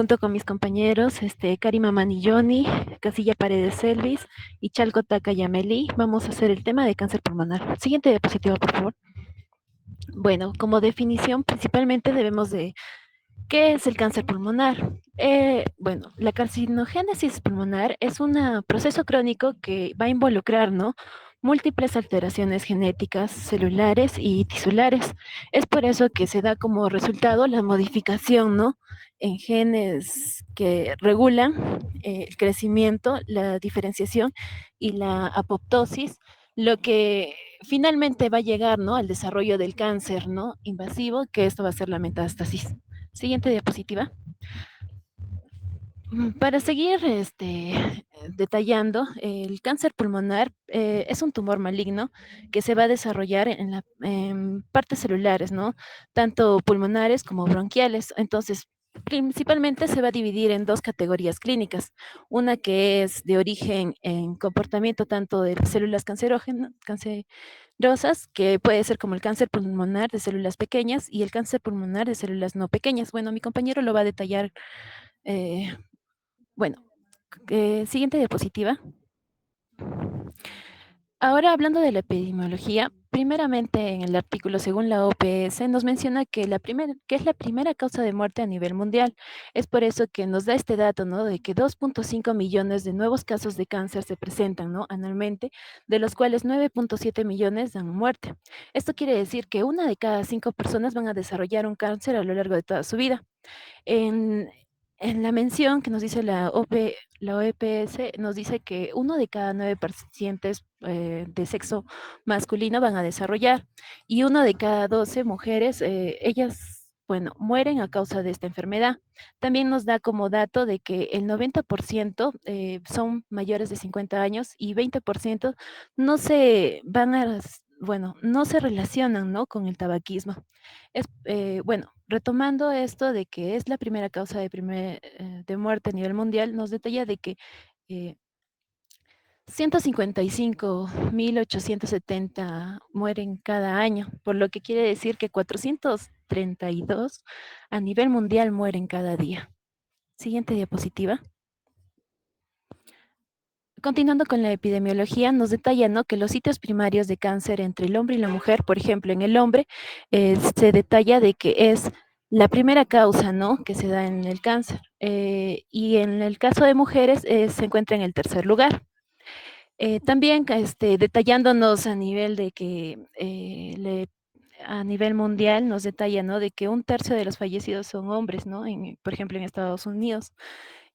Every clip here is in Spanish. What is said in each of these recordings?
junto con mis compañeros, Karima Manilloni, Casilla Paredes Selvis y Chalco Takayameli, vamos a hacer el tema de cáncer pulmonar. Siguiente diapositiva, por favor. Bueno, como definición, principalmente debemos de ¿qué es el cáncer pulmonar? Bueno, la carcinogénesis pulmonar es un proceso crónico que va a involucrar, ¿no? Múltiples alteraciones genéticas, celulares y tisulares. Es por eso que se da como resultado la modificación, ¿no? En genes que regulan el crecimiento, la diferenciación y la apoptosis, lo que finalmente va a llegar, ¿no? Al desarrollo del cáncer, ¿no? Invasivo, que esto va a ser la metástasis. Siguiente diapositiva. Para seguir detallando, el cáncer pulmonar es un tumor maligno que se va a desarrollar en partes celulares, ¿no? Tanto pulmonares como bronquiales. Entonces, principalmente se va a dividir en dos categorías clínicas. Una que es de origen en comportamiento tanto de células cancerosas, que puede ser como el cáncer pulmonar de células pequeñas y el cáncer pulmonar de células no pequeñas. Bueno, mi compañero lo va a detallar. eh, bueno, siguiente diapositiva. Ahora hablando de la epidemiología, primeramente en el artículo según la OPS nos menciona que es la primera causa de muerte a nivel mundial. Es por eso que nos da este dato, ¿no? De que 2.5 millones de nuevos casos de cáncer se presentan, ¿no? Anualmente, de los cuales 9.7 millones dan muerte. Esto quiere decir que una de cada 5 personas van a desarrollar un cáncer a lo largo de toda su vida. En, en la mención que nos dice la OEPS, nos dice que uno de cada 9 pacientes de sexo masculino van a desarrollar y uno de cada 12 mujeres, ellas, bueno, mueren a causa de esta enfermedad. También nos da como dato de que el 90% son mayores de 50 años y 20% no se van a, bueno, no se relacionan, ¿no? Con el tabaquismo. Bueno, retomando esto de que es la primera causa de muerte a nivel mundial, nos detalla de que eh, 155.870 mueren cada año, por lo que quiere decir que 432 a nivel mundial mueren cada día. Siguiente diapositiva. Continuando con la epidemiología, nos detalla, ¿no? Que los sitios primarios de cáncer entre el hombre y la mujer, por ejemplo, en el hombre, se detalla de que es la primera causa, ¿no? Que se da en el cáncer. Y en el caso de mujeres, se encuentra en el tercer lugar. También detallándonos a nivel de que a nivel mundial nos detalla, ¿no? De que un tercio de los fallecidos son hombres, ¿no? Por ejemplo, en Estados Unidos.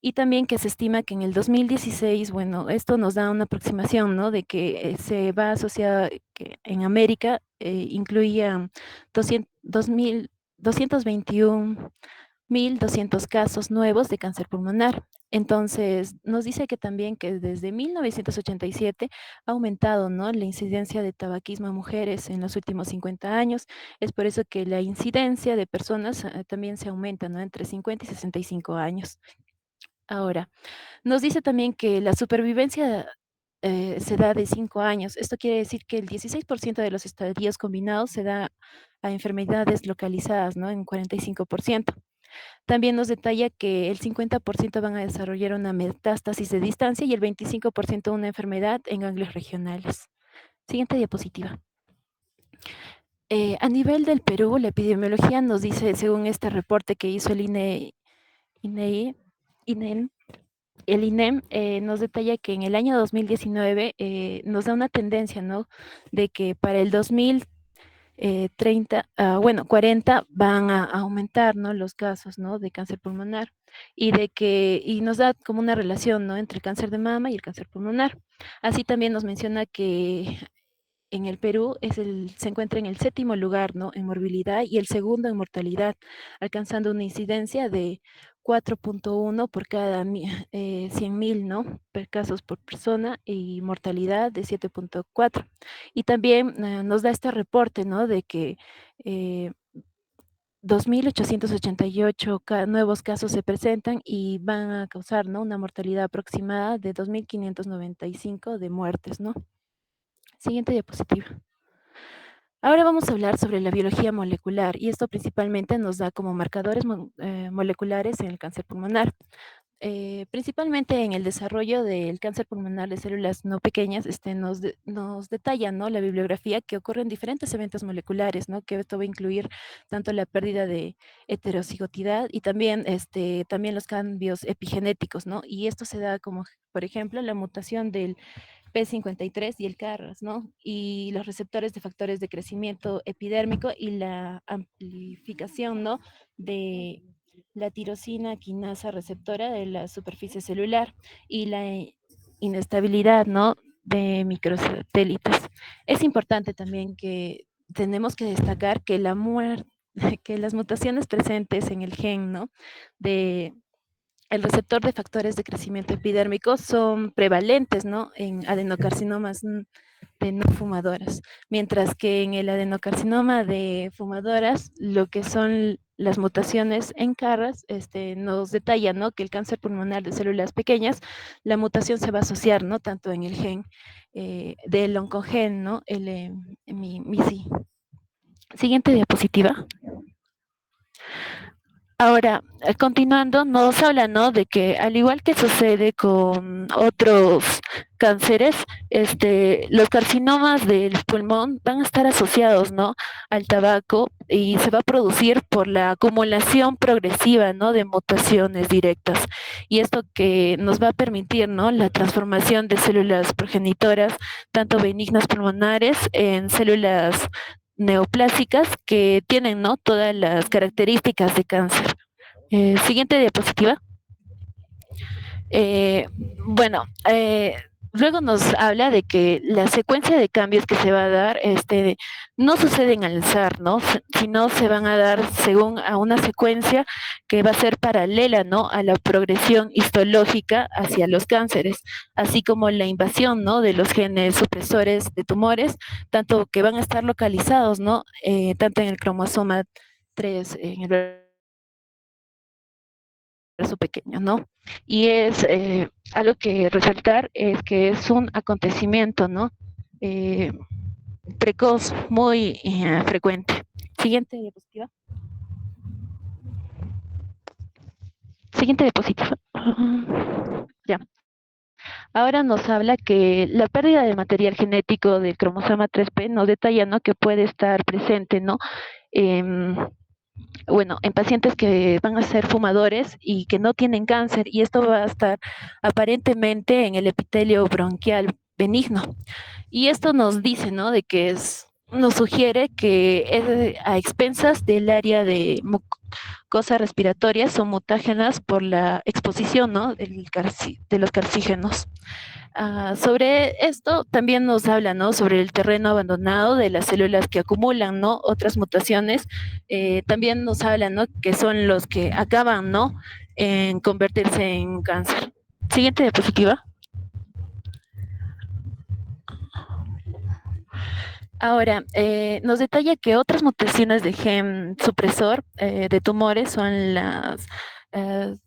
Y también que se estima que en el 2016, bueno, esto nos da una aproximación, ¿no? De que se va a asociar que en América incluía 221.200 casos nuevos de cáncer pulmonar. Entonces, nos dice que también que desde 1987 ha aumentado, ¿no? La incidencia de tabaquismo en mujeres en los últimos 50 años. Es por eso que la incidencia de personas también se aumenta, ¿no? Entre 50 y 65 años. Ahora, nos dice también que la supervivencia se da de 5 años. Esto quiere decir que el 16% de los estadios combinados se da a enfermedades localizadas, ¿no? En 45%. También nos detalla que el 50% van a desarrollar una metástasis de distancia y el 25% una enfermedad en ganglios regionales. Siguiente diapositiva. A nivel del Perú, la epidemiología nos dice, según este reporte que hizo el INEI, INEM, el INEM nos detalla que en el año 2019 nos da una tendencia, ¿no? De que para el 2030, bueno, 40 van a aumentar, ¿no? Los casos, ¿no? De cáncer pulmonar y nos da como una relación, ¿no? Entre el cáncer de mama y el cáncer pulmonar. Así también nos menciona que en el Perú se encuentra en el séptimo lugar, ¿no? En morbilidad y el segundo en mortalidad, alcanzando una incidencia de 4.1 por cada 100.000, ¿no? Per casos por persona y mortalidad de 7.4. Y también nos da este reporte, ¿no? De que 2.888 nuevos casos se presentan y van a causar, ¿no? Una mortalidad aproximada de 2.595 de muertes, ¿no? Siguiente diapositiva. Ahora vamos a hablar sobre la biología molecular y esto principalmente nos da como marcadores moleculares en el cáncer pulmonar. Principalmente en el desarrollo del cáncer pulmonar de células no pequeñas, nos detalla, ¿no?, la bibliografía que ocurre en diferentes eventos moleculares, ¿no?, que esto va a incluir tanto la pérdida de heterozigotidad y también, también los cambios epigenéticos, ¿no? Y esto se da como, por ejemplo, la mutación del P53 y el CARRAS, ¿no? Y los receptores de factores de crecimiento epidérmico y la amplificación, ¿no?, de la tirosina quinasa receptora de la superficie celular y la inestabilidad, ¿no?, de microsatélites. Es importante también que tenemos que destacar que que las mutaciones presentes en el gen, ¿no?, de el receptor de factores de crecimiento epidérmico son prevalentes, ¿no?, en adenocarcinomas de no fumadoras, mientras que en el adenocarcinoma de fumadoras, lo que son las mutaciones en CARRAS, nos detalla, ¿no?, que el cáncer pulmonar de células pequeñas, la mutación se va a asociar, ¿no?, tanto en el gen del oncogen, ¿no?, MISI. Siguiente diapositiva. Ahora, continuando, nos habla, ¿no?, de que al igual que sucede con otros cánceres, los carcinomas del pulmón van a estar asociados, ¿no?, al tabaco y se va a producir por la acumulación progresiva, ¿no?, de mutaciones directas. Y esto que nos va a permitir, ¿no?, la transformación de células progenitoras, tanto benignas pulmonares, en células neoplásicas que tienen, ¿no?, todas las características de cáncer. Siguiente diapositiva. Eh, bueno, luego nos habla de que la secuencia de cambios que se va a dar no suceden al azar, ¿no?, sino se van a dar según a una secuencia que va a ser paralela, ¿no?, a la progresión histológica hacia los cánceres, así como la invasión, ¿no?, de los genes supresores de tumores, tanto que van a estar localizados, ¿no?, tanto en el cromosoma 3, en el brazo pequeño, ¿no? Y es algo que resaltar es que es un acontecimiento, ¿no?, Eh, precoz, muy frecuente. Siguiente diapositiva. Siguiente diapositiva. Ya. Ahora nos habla que la pérdida de material genético del cromosoma 3P nos detalla, ¿no?, que puede estar presente, ¿no?, em, bueno, en pacientes que van a ser fumadores y que no tienen cáncer, y esto va a estar aparentemente en el epitelio bronquial benigno. Y esto nos dice, ¿no?, de que nos sugiere que es a expensas del área de mucosa respiratoria, son mutágenas por la exposición, ¿no?, de los carcígenos. Sobre esto también nos habla, ¿no?, sobre el terreno abandonado de las células que acumulan, ¿no?, otras mutaciones. También nos habla, ¿no?, que son los que acaban, ¿no?, en convertirse en cáncer. Siguiente diapositiva. Ahora, nos detalla que otras mutaciones de gen supresor de tumores son eh,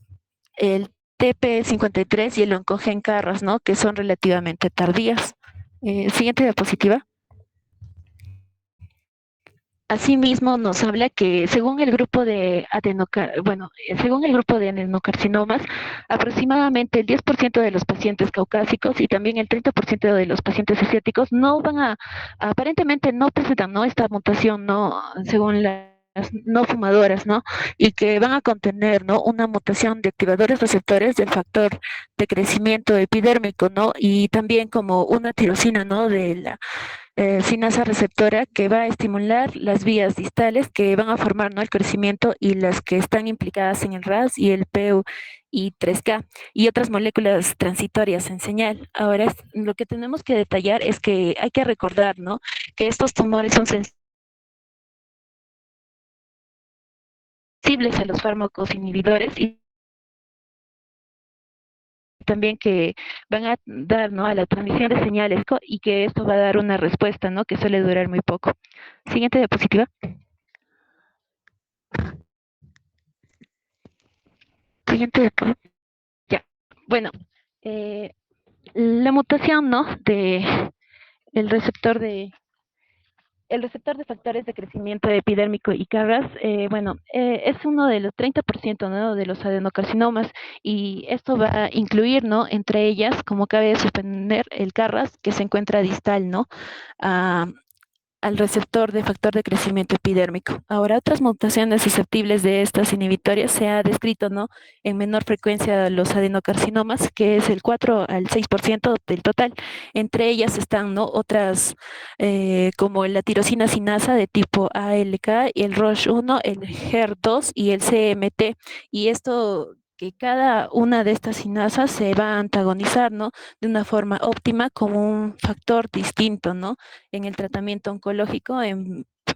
el TP53 y el oncogen Carras, ¿no?, que son relativamente tardías. Siguiente diapositiva. Asimismo, nos habla que según el grupo de adenocarcinomas, aproximadamente el 10% de los pacientes caucásicos y también el 30% de los pacientes asiáticos no van aparentemente no presentan, ¿no?, esta mutación, ¿no?, según las no fumadoras, ¿no?, y que van a contener, ¿no?, una mutación de activadores receptores del factor de crecimiento epidérmico, ¿no?, y también como una tirosina, ¿no?, de la sinasa receptora que va a estimular las vías distales que van a formar, ¿no?, el crecimiento, y las que están implicadas en el RAS y el PI3K y otras moléculas transitorias en señal. Ahora, lo que tenemos que detallar es que hay que recordar, ¿no?, que estos tumores son sensibles a los fármacos inhibidores y también que van a dar, ¿no?, a la transmisión de señales y que esto va a dar una respuesta, ¿no?, que suele durar muy poco. Siguiente diapositiva. Siguiente diapositiva. Ya. Bueno, eh, la mutación, ¿no?, de el receptor el receptor de factores de crecimiento epidérmico y Carras, es uno de los 30%, ¿no?, de los adenocarcinomas, y esto va a incluir, ¿no?, entre ellas, como cabe suponer, el Carras, que se encuentra distal, ¿no?, a, al receptor de factor de crecimiento epidérmico. Ahora, otras mutaciones susceptibles de estas inhibitorias se ha descrito, ¿no?, en menor frecuencia los adenocarcinomas, que es el 4 al 6% del total. Entre ellas están, ¿no?, otras como la tirosina sinasa de tipo ALK, y el ROS1, el HER2 y el CMT. Y esto, que cada una de estas sinasas se va a antagonizar, ¿no?, de una forma óptima como un factor distinto, ¿no?, en el tratamiento oncológico,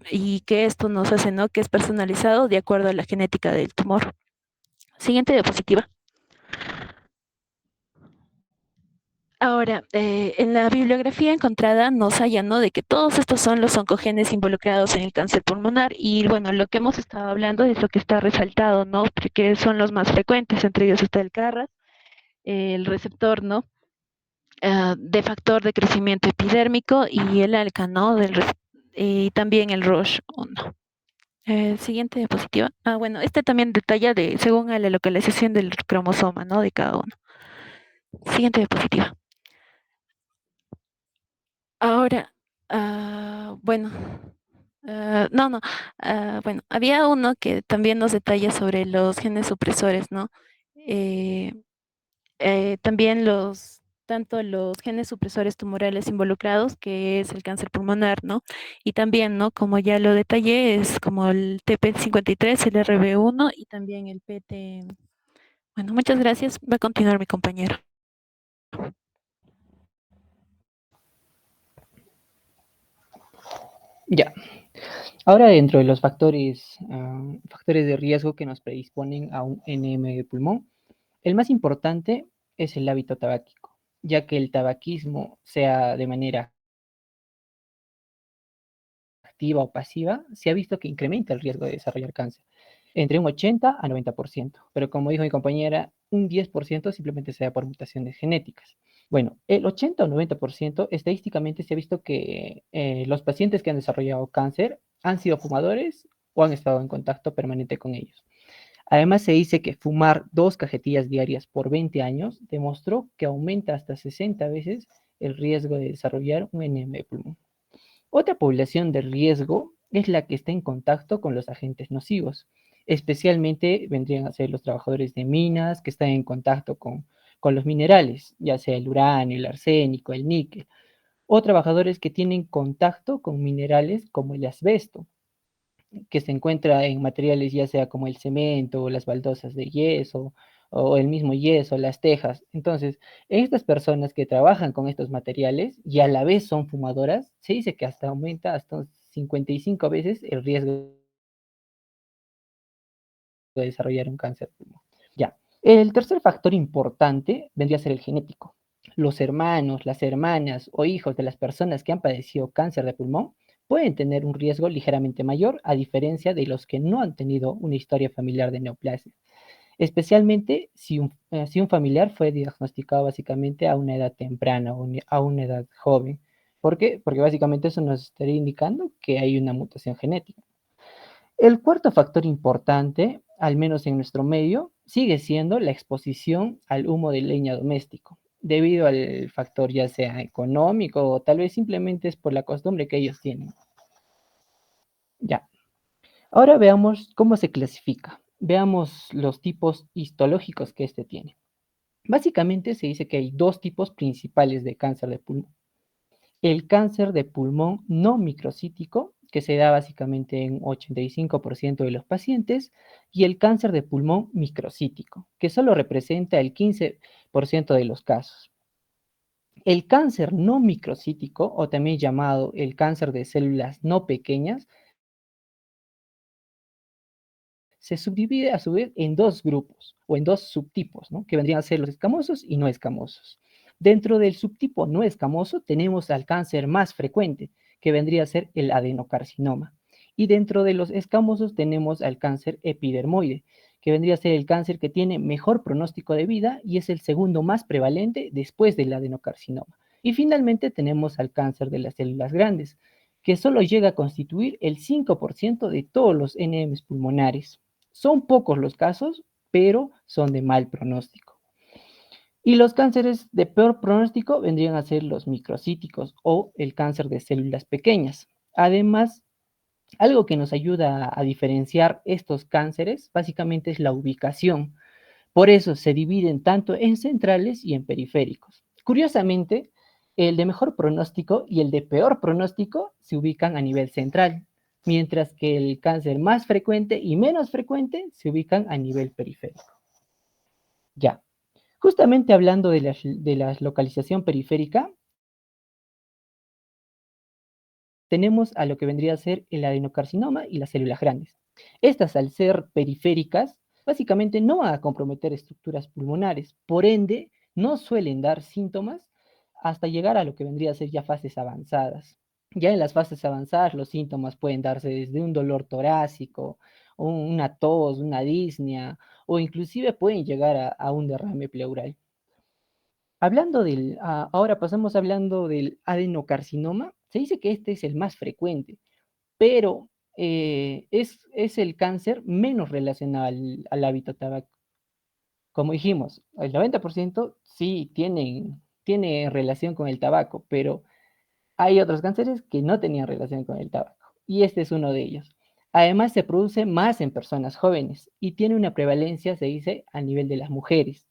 y que esto nos hace, ¿no?, que es personalizado de acuerdo a la genética del tumor. Siguiente diapositiva. Ahora, en la bibliografía encontrada nos hallan, ¿no?, de que todos estos son los oncogenes involucrados en el cáncer pulmonar, y bueno, lo que hemos estado hablando es lo que está resaltado, ¿no?, porque son los más frecuentes. Entre ellos está el CARRAS, el receptor, ¿no?, de factor de crecimiento epidérmico, y el ALCA, ¿no?, y también el ROS1. Siguiente diapositiva. Bueno, este también detalla de según a la localización del cromosoma, ¿no?, de cada uno. Siguiente diapositiva. Ahora, bueno, no, no, bueno, había uno que también nos detalla sobre los genes supresores, ¿no? Eh, también tanto los genes supresores tumorales involucrados, que es el cáncer pulmonar, ¿no? Y también, ¿no?, como ya lo detallé, es como el TP53, el RB1 y también el PT. Bueno, muchas gracias. Va a continuar mi compañero. Ya. Ahora, dentro de los factores de riesgo que nos predisponen a un NM de pulmón, el más importante es el hábito tabáquico, ya que el tabaquismo, sea de manera activa o pasiva, se ha visto que incrementa el riesgo de desarrollar cáncer entre un 80 a 90%, pero como dijo mi compañera, un 10% simplemente se da por mutaciones genéticas. Bueno, el 80 o 90% estadísticamente se ha visto que los pacientes que han desarrollado cáncer han sido fumadores o han estado en contacto permanente con ellos. Además, se dice que fumar 2 cajetillas diarias por 20 años demostró que aumenta hasta 60 veces el riesgo de desarrollar un NM de pulmón. Otra población de riesgo es la que está en contacto con los agentes nocivos. Especialmente vendrían a ser los trabajadores de minas que están en contacto con los minerales, ya sea el uranio, el arsénico, el níquel, o trabajadores que tienen contacto con minerales como el asbesto, que se encuentra en materiales ya sea como el cemento, o las baldosas de yeso, o el mismo yeso, las tejas. Entonces, estas personas que trabajan con estos materiales y a la vez son fumadoras, se dice que hasta aumenta hasta 55 veces el riesgo de desarrollar un cáncer de pulmón. Ya. El tercer factor importante vendría a ser el genético. Los hermanos, las hermanas o hijos de las personas que han padecido cáncer de pulmón pueden tener un riesgo ligeramente mayor a diferencia de los que no han tenido una historia familiar de neoplasia, especialmente si un familiar fue diagnosticado básicamente a una edad temprana o a una edad joven. ¿Por qué? Porque básicamente eso nos estaría indicando que hay una mutación genética. El cuarto factor importante, al menos en nuestro medio, sigue siendo la exposición al humo de leña doméstico, debido al factor ya sea económico o tal vez simplemente es por la costumbre que ellos tienen. Ya. Ahora veamos cómo se clasifica. Veamos los tipos histológicos que este tiene. Básicamente se dice que hay 2 tipos principales de cáncer de pulmón. El cáncer de pulmón no microcítico, que se da básicamente en 85% de los pacientes, y el cáncer de pulmón microcítico, que solo representa el 15% de los casos. El cáncer no microcítico, o también llamado el cáncer de células no pequeñas, se subdivide a su vez en 2 grupos o en 2 subtipos, ¿no?, que vendrían a ser los escamosos y no escamosos. Dentro del subtipo no escamoso tenemos al cáncer más frecuente, que vendría a ser el adenocarcinoma. Y dentro de los escamosos tenemos al cáncer epidermoide, que vendría a ser el cáncer que tiene mejor pronóstico de vida y es el segundo más prevalente después del adenocarcinoma. Y finalmente tenemos al cáncer de las células grandes, que solo llega a constituir el 5% de todos los NMs pulmonares. Son pocos los casos, pero son de mal pronóstico. Y los cánceres de peor pronóstico vendrían a ser los microcíticos o el cáncer de células pequeñas. Además, algo que nos ayuda a diferenciar estos cánceres básicamente es la ubicación. Por eso se dividen tanto en centrales y en periféricos. Curiosamente, el de mejor pronóstico y el de peor pronóstico se ubican a nivel central, mientras que el cáncer más frecuente y menos frecuente se ubican a nivel periférico. Ya, justamente hablando de la localización periférica, tenemos a lo que vendría a ser el adenocarcinoma y las células grandes. Estas, al ser periféricas, básicamente no van a comprometer estructuras pulmonares, por ende, no suelen dar síntomas hasta llegar a lo que vendría a ser ya fases avanzadas. Ya en las fases avanzadas, los síntomas pueden darse desde un dolor torácico, una tos, una disnea, o inclusive pueden llegar a un derrame pleural. Ahora pasamos hablando del adenocarcinoma. Se dice que este es el más frecuente, pero es el cáncer menos relacionado al hábito tabaco. Como dijimos, el 90% sí tiene relación con el tabaco, pero hay otros cánceres que no tenían relación con el tabaco, y este es uno de ellos. Además, se produce más en personas jóvenes y tiene una prevalencia, se dice, a nivel de las mujeres.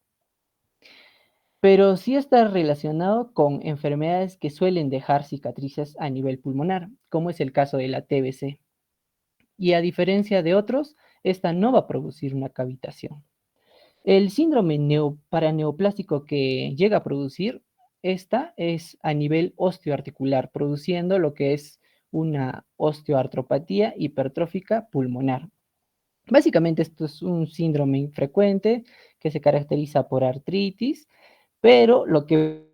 Pero sí está relacionado con enfermedades que suelen dejar cicatrices a nivel pulmonar, como es el caso de la TBC. Y a diferencia de otros, esta no va a producir una cavitación. El síndrome paraneoplásico que llega a producir, esta es a nivel osteoarticular, produciendo lo que es una osteoartropatía hipertrófica pulmonar. Básicamente esto es un síndrome infrecuente que se caracteriza por artritis, pero lo que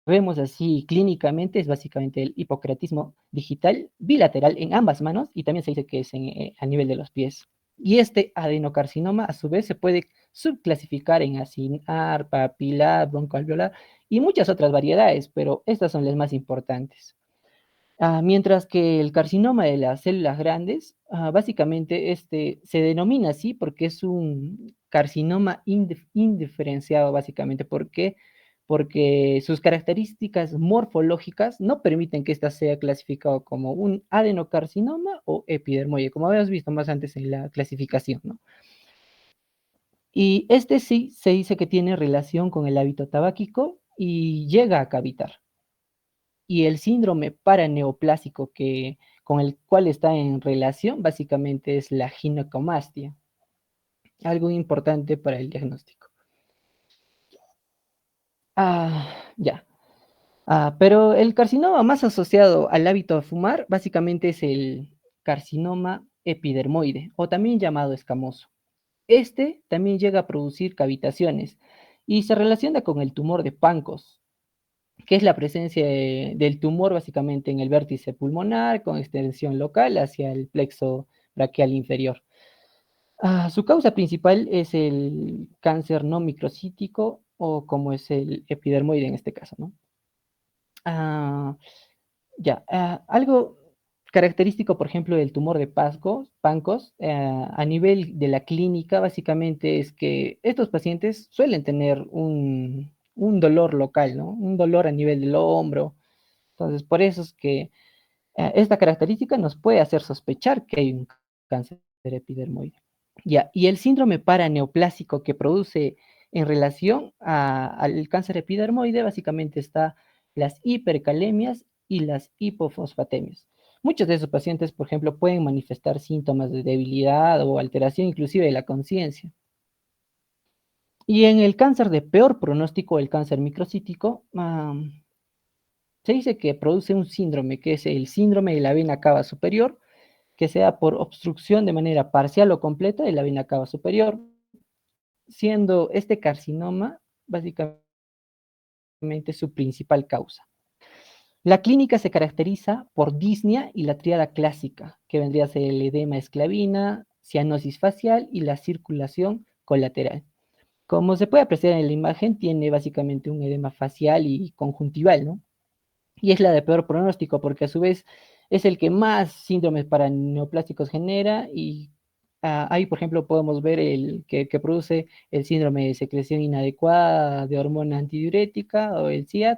vemos así clínicamente es básicamente el hipocreatismo digital bilateral en ambas manos y también se dice que es a nivel de los pies. Y este adenocarcinoma a su vez se puede subclasificar en acinar, papilar, broncoalveolar y muchas otras variedades, pero estas son las más importantes. Mientras que el carcinoma de las células grandes, básicamente este se denomina así porque es un carcinoma indiferenciado, básicamente. ¿Por qué? Porque sus características morfológicas no permiten que ésta sea clasificado como un adenocarcinoma o epidermoide, como habíamos visto más antes en la clasificación, ¿no? Y este sí se dice que tiene relación con el hábito tabáquico y llega a cavitar. Y el síndrome paraneoplásico con el cual está en relación básicamente es la ginecomastia, algo importante para el diagnóstico. Ya. Pero el carcinoma más asociado al hábito de fumar básicamente es el carcinoma epidermoide o también llamado escamoso. Este también llega a producir cavitaciones y se relaciona con el tumor de Pancos, que es la presencia del tumor básicamente en el vértice pulmonar con extensión local hacia el plexo braquial inferior. Su causa principal es el cáncer no microcítico o como es el epidermoide en este caso, ¿no? Ah, algo característico, por ejemplo, del tumor de Pancos, a nivel de la clínica, básicamente es que estos pacientes suelen tener un dolor local, ¿no? Un dolor a nivel del hombro. Entonces, por eso es que esta característica nos puede hacer sospechar que hay un cáncer epidermoide. Ya, y el síndrome paraneoplásico que produce en relación al cáncer epidermoide, básicamente está las hipercalemias y las hipofosfatemias. Muchos de esos pacientes, por ejemplo, pueden manifestar síntomas de debilidad o alteración inclusive de la conciencia. Y en el cáncer de peor pronóstico, el cáncer microcítico, se dice que produce un síndrome, que es el síndrome de la vena cava superior, que sea por obstrucción de manera parcial o completa de la vena cava superior, siendo este carcinoma básicamente su principal causa. La clínica se caracteriza por disnea y la tríada clásica, que vendría a ser el edema esclavina, cianosis facial y la circulación colateral. Como se puede apreciar en la imagen, tiene básicamente un edema facial y conjuntival, ¿no? y es la de peor pronóstico, porque a su vez es el que más síndromes paraneoplásticos genera y ahí, por ejemplo, podemos ver el que produce el síndrome de secreción inadecuada de hormona antidiurética o el SIAD,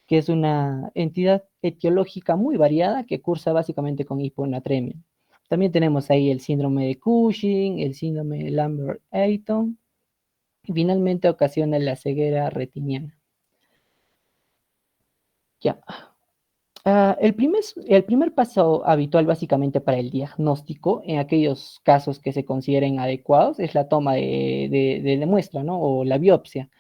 que es una entidad etiológica muy variada que cursa básicamente con hiponatremia. También tenemos ahí el síndrome de Cushing, el síndrome de Lambert-Eaton, y finalmente ocasiona la ceguera retiniana. Ya. El primer paso habitual básicamente para el diagnóstico en aquellos casos que se consideren adecuados es la toma de muestra, ¿no? O la biopsia.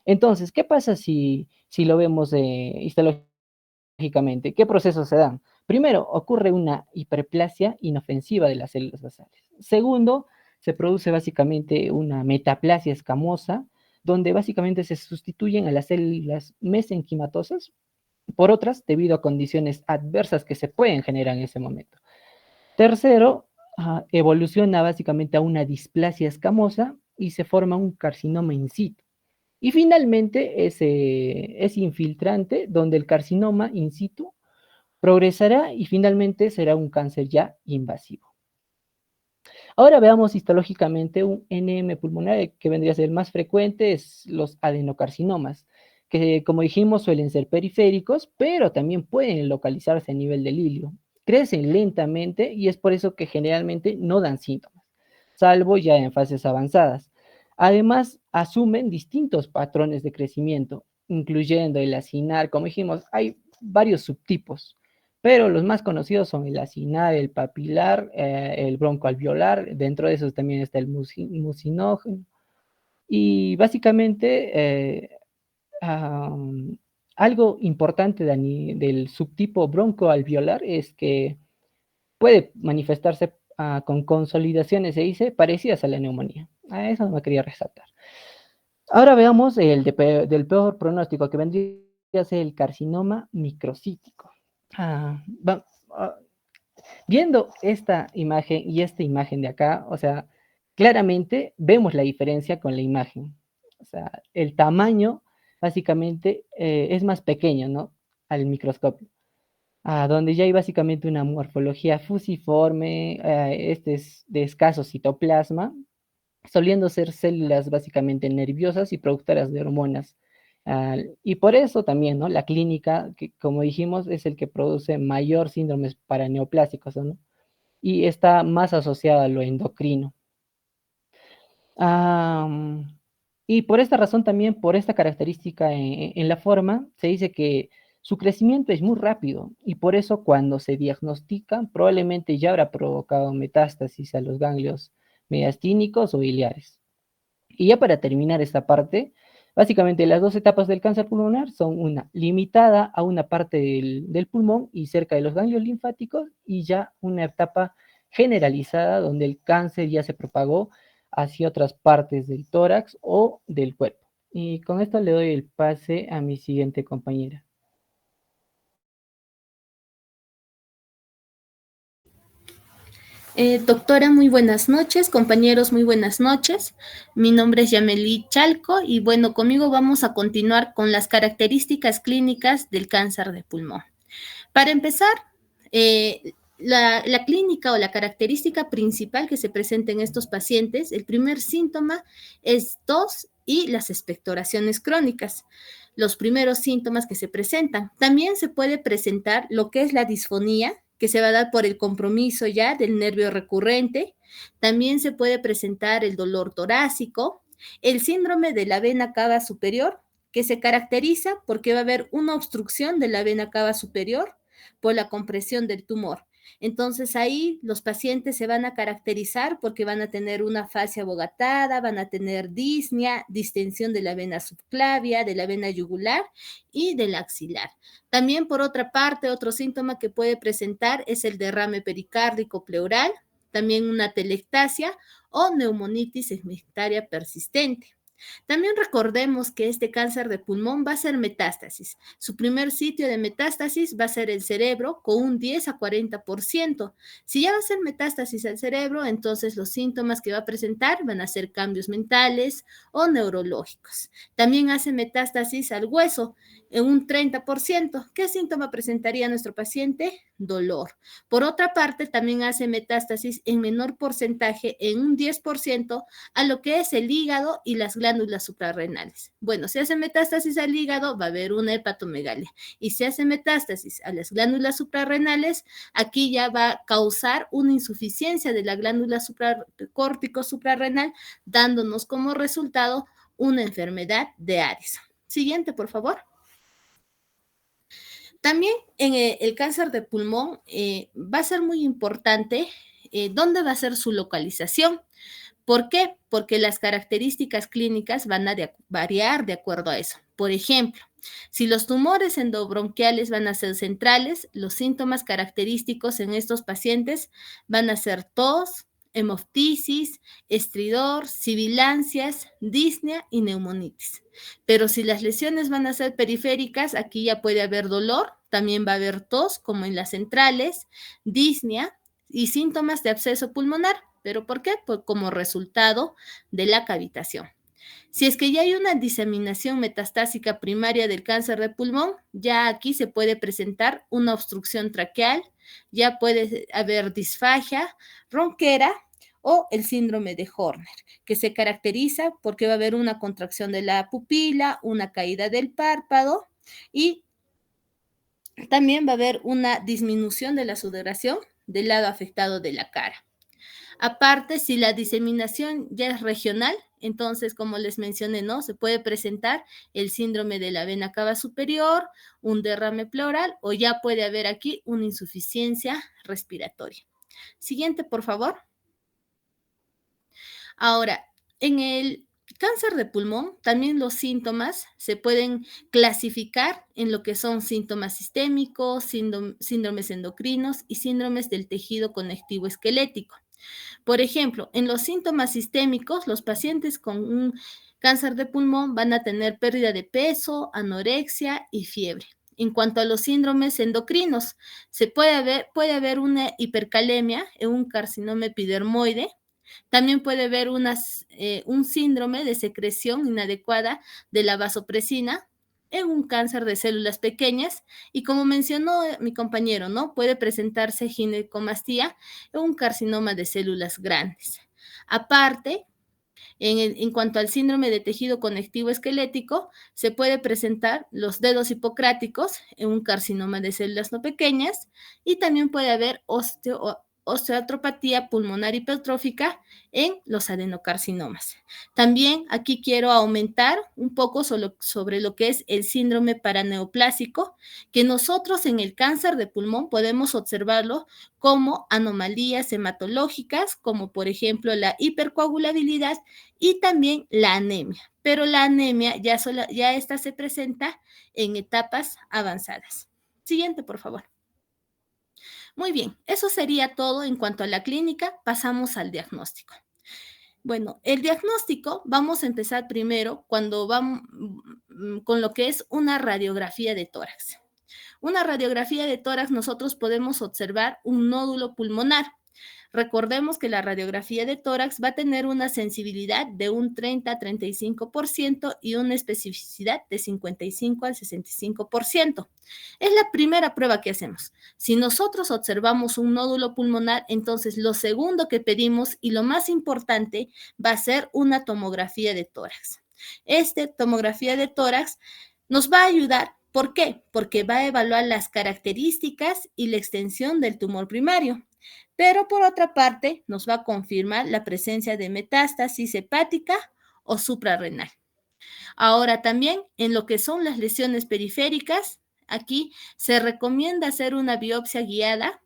Entonces, ¿qué pasa si lo vemos histológicamente? ¿Qué procesos se dan? Primero, ocurre una hiperplasia inofensiva de las células basales. Segundo, se produce básicamente una metaplasia escamosa, donde básicamente se sustituyen a las células mesenquimatosas por otras debido a condiciones adversas que se pueden generar en ese momento. Tercero, evoluciona básicamente a una displasia escamosa y se forma un carcinoma in situ. Y finalmente es infiltrante donde el carcinoma in situ progresará y finalmente será un cáncer ya invasivo. Ahora veamos histológicamente un NM pulmonar que vendría a ser el más frecuente, es los adenocarcinomas, que como dijimos suelen ser periféricos, pero también pueden localizarse a nivel del hilio. Crecen lentamente y es por eso que generalmente no dan síntomas, salvo ya en fases avanzadas. Además, asumen distintos patrones de crecimiento, incluyendo el acinar, como dijimos, hay varios subtipos pero los más conocidos son el acinar, el papilar, el broncoalveolar, dentro de esos también está el mucinógeno, y básicamente algo importante del subtipo broncoalveolar es que puede manifestarse con consolidaciones, se dice, parecidas a la neumonía. A eso no me quería resaltar. Ahora veamos del peor pronóstico que vendría a ser el carcinoma microcítico. Ah, va, ah, Viendo esta imagen y esta imagen de acá, o sea, claramente vemos la diferencia con la imagen. O sea, el tamaño básicamente es más pequeño, ¿no? Al microscopio. Donde ya hay básicamente una morfología fusiforme, este es de escaso citoplasma, soliendo ser células básicamente nerviosas y productoras de hormonas. Y por eso también, ¿no? La clínica, que como dijimos, es el que produce mayor síndromes paraneoplásicos, ¿no? Y está más asociada a lo endocrino. Y por esta razón también, por esta característica en la forma, se dice que su crecimiento es muy rápido y por eso cuando se diagnostica probablemente ya habrá provocado metástasis a los ganglios mediastínicos o biliares. Y ya para terminar esta parte, básicamente las dos etapas del cáncer pulmonar son una limitada a una parte del pulmón y cerca de los ganglios linfáticos y ya una etapa generalizada donde el cáncer ya se propagó hacia otras partes del tórax o del cuerpo. Y con esto le doy el pase a mi siguiente compañera. Doctora, muy buenas noches. Compañeros, muy buenas noches. Mi nombre es Yameli Chalco y bueno, conmigo vamos a continuar con las características clínicas del cáncer de pulmón. Para empezar, la clínica o la característica principal que se presenta en estos pacientes, el primer síntoma es tos y las expectoraciones crónicas. Los primeros síntomas que se presentan. También se puede presentar lo que es la disfonía, que se va a dar por el compromiso ya del nervio recurrente. También se puede presentar el dolor torácico, el síndrome de la vena cava superior, que se caracteriza porque va a haber una obstrucción de la vena cava superior por la compresión del tumor. Entonces ahí los pacientes se van a caracterizar porque van a tener una fascia abogatada, van a tener disnea, distensión de la vena subclavia, de la vena yugular y del axilar. También por otra parte, otro síntoma que puede presentar es el derrame pericárdico pleural, también una telectasia o neumonitis segmentaria persistente. También recordemos que este cáncer de pulmón va a ser metástasis. Su primer sitio de metástasis va a ser el cerebro con un 10 a 40%. Si ya va a ser metástasis al cerebro, entonces los síntomas que va a presentar van a ser cambios mentales o neurológicos. También hace metástasis al hueso en un 30%. ¿Qué síntoma presentaría nuestro paciente? Dolor. Por otra parte, también hace metástasis en menor porcentaje, en un 10%, a lo que es el hígado y las glándulas suprarrenales. Bueno, si hace metástasis al hígado, va a haber una hepatomegalia. Y si hace metástasis a las glándulas suprarrenales, aquí ya va a causar una insuficiencia de la glándula córtico suprarrenal, dándonos como resultado una enfermedad de Addison. Siguiente, por favor. También en el cáncer de pulmón va a ser muy importante dónde va a ser su localización. ¿Por qué? Porque las características clínicas van a variar de acuerdo a eso. Por ejemplo, si los tumores endobronquiales van a ser centrales, los síntomas característicos en estos pacientes van a ser tos, hemoptisis, estridor, sibilancias, disnea y neumonitis. Pero si las lesiones van a ser periféricas, aquí ya puede haber dolor, también va a haber tos, como en las centrales, disnea y síntomas de absceso pulmonar. ¿Pero por qué? Pues como resultado de la cavitación. Si es que ya hay una diseminación metastásica primaria del cáncer de pulmón, ya aquí se puede presentar una obstrucción traqueal, ya puede haber disfagia, ronquera o el síndrome de Horner, que se caracteriza porque va a haber una contracción de la pupila, una caída del párpado y también va a haber una disminución de la sudoración del lado afectado de la cara. Aparte, si la diseminación ya es regional, entonces, como les mencioné, ¿no? Se puede presentar el síndrome de la vena cava superior, un derrame pleural o ya puede haber aquí una insuficiencia respiratoria. Siguiente, por favor. Ahora, en el cáncer de pulmón, también los síntomas se pueden clasificar en lo que son síntomas sistémicos, síndromes endocrinos y síndromes del tejido conectivo esquelético. Por ejemplo, en los síntomas sistémicos, los pacientes con un cáncer de pulmón van a tener pérdida de peso, anorexia y fiebre. En cuanto a los síndromes endocrinos, puede haber una hipercalemia, un carcinoma epidermoide. También puede haber un síndrome de secreción inadecuada de la vasopresina en un cáncer de células pequeñas y como mencionó mi compañero, ¿no? Puede presentarse ginecomastía en un carcinoma de células grandes. Aparte, en cuanto al síndrome de tejido conectivo esquelético, se puede presentar los dedos hipocráticos en un carcinoma de células no pequeñas y también puede haber osteoartropatía pulmonar hipertrófica en los adenocarcinomas. También aquí quiero aumentar un poco sobre lo que es el síndrome paraneoplásico, que nosotros en el cáncer de pulmón podemos observarlo como anomalías hematológicas, como por ejemplo la hipercoagulabilidad y también la anemia. Pero la anemia ya esta se presenta en etapas avanzadas. Siguiente, por favor. Muy bien, eso sería todo en cuanto a la clínica. Pasamos al diagnóstico. Bueno, el diagnóstico vamos a empezar primero cuando vamos con lo que es una radiografía de tórax. Una radiografía de tórax nosotros podemos observar un nódulo pulmonar. Recordemos que la radiografía de tórax va a tener una sensibilidad de un 30 a 35% y una especificidad de 55 al 65%. Es la primera prueba que hacemos. Si nosotros observamos un nódulo pulmonar, entonces lo segundo que pedimos y lo más importante va a ser una tomografía de tórax. Esta tomografía de tórax nos va a ayudar. ¿Por qué? Porque va a evaluar las características y la extensión del tumor primario. Pero por otra parte, nos va a confirmar la presencia de metástasis hepática o suprarrenal. Ahora también, en lo que son las lesiones periféricas, aquí se recomienda hacer una biopsia guiada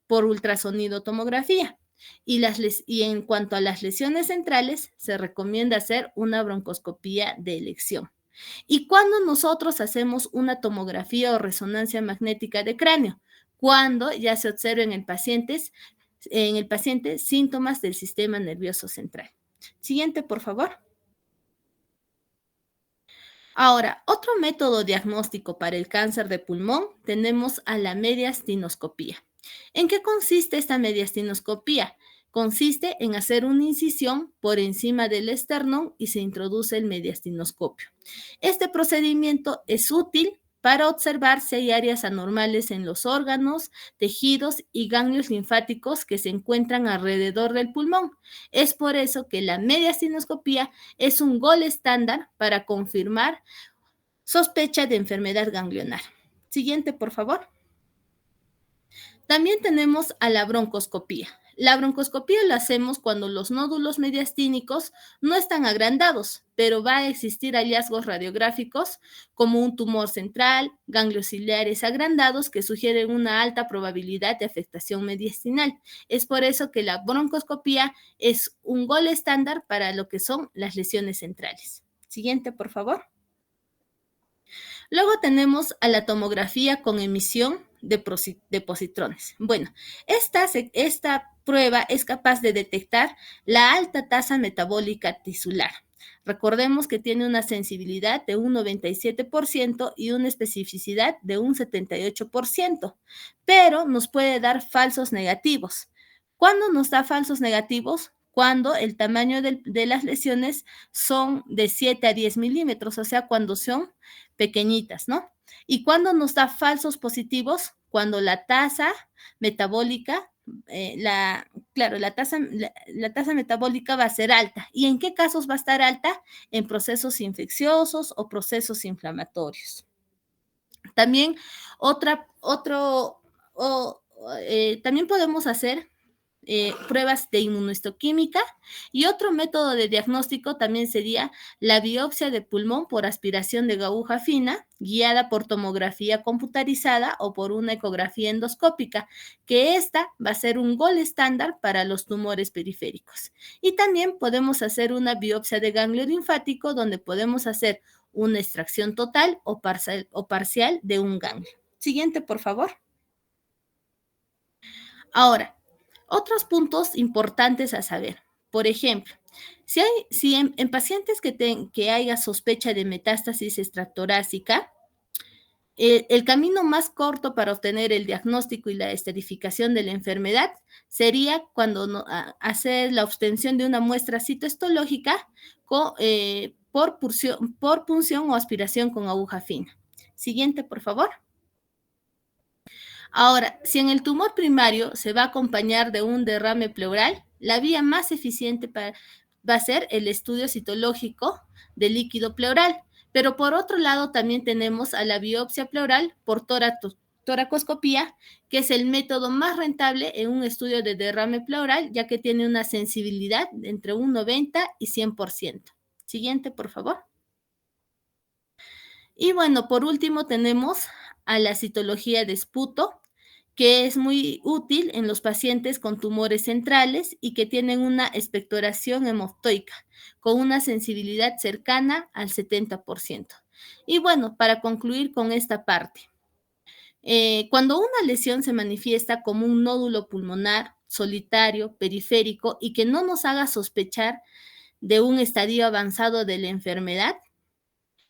por ultrasonido tomografía. Y en cuanto a las lesiones centrales, se recomienda hacer una broncoscopía de elección. ¿Y cuando nosotros hacemos una tomografía o resonancia magnética de cráneo? Cuando ya se observen en el paciente síntomas del sistema nervioso central. Siguiente, por favor. Ahora, otro método diagnóstico para el cáncer de pulmón tenemos a la mediastinoscopía. ¿En qué consiste esta mediastinoscopía? Consiste en hacer una incisión por encima del esternón y se introduce el mediastinoscopio. Este procedimiento es útil para observar si hay áreas anormales en los órganos, tejidos y ganglios linfáticos que se encuentran alrededor del pulmón. Es por eso que la mediastinoscopía es un gol estándar para confirmar sospecha de enfermedad ganglionar. Siguiente, por favor. También tenemos a la broncoscopía. La broncoscopía la hacemos cuando los nódulos mediastínicos no están agrandados, pero va a existir hallazgos radiográficos como un tumor central, ganglios ciliares agrandados que sugieren una alta probabilidad de afectación mediastinal. Es por eso que la broncoscopía es un gol estándar para lo que son las lesiones centrales. Siguiente, por favor. Luego tenemos a la tomografía con emisión de positrones. Bueno, esta prueba es capaz de detectar la alta tasa metabólica tisular. Recordemos que tiene una sensibilidad de un 97% y una especificidad de un 78%, pero nos puede dar falsos negativos. ¿Cuándo nos da falsos negativos? Cuando el tamaño de las lesiones son de 7 a 10 milímetros, o sea, cuando son pequeñitas, ¿no? ¿Y cuándo nos da falsos positivos? Cuando la tasa metabólica, la tasa metabólica va a ser alta. ¿Y en qué casos va a estar alta? En procesos infecciosos o procesos inflamatorios. También también podemos hacer pruebas de inmunohistoquímica y otro método de diagnóstico también sería la biopsia de pulmón por aspiración de aguja fina, guiada por tomografía computarizada o por una ecografía endoscópica, que esta va a ser un gol estándar para los tumores periféricos. Y también podemos hacer una biopsia de ganglio linfático donde podemos hacer una extracción total o parcial de un ganglio. Siguiente, por favor. Ahora, otros puntos importantes a saber. Por ejemplo, si en pacientes que haya sospecha de metástasis extratorácica, el camino más corto para obtener el diagnóstico y la estadificación de la enfermedad sería cuando hacer la obtención de una muestra citohistológica por punción o aspiración con aguja fina. Siguiente, por favor. Ahora, si en el tumor primario se va a acompañar de un derrame pleural, la vía más eficiente va a ser el estudio citológico del líquido pleural. Pero por otro lado también tenemos a la biopsia pleural por toracoscopía, que es el método más rentable en un estudio de derrame pleural, ya que tiene una sensibilidad entre un 90 y 100%. Siguiente, por favor. Y bueno, por último tenemos a la citología de esputo, que es muy útil en los pacientes con tumores centrales y que tienen una expectoración hemoptoica, con una sensibilidad cercana al 70%. Y bueno, para concluir con esta parte, cuando una lesión se manifiesta como un nódulo pulmonar, solitario, periférico y que no nos haga sospechar de un estadio avanzado de la enfermedad,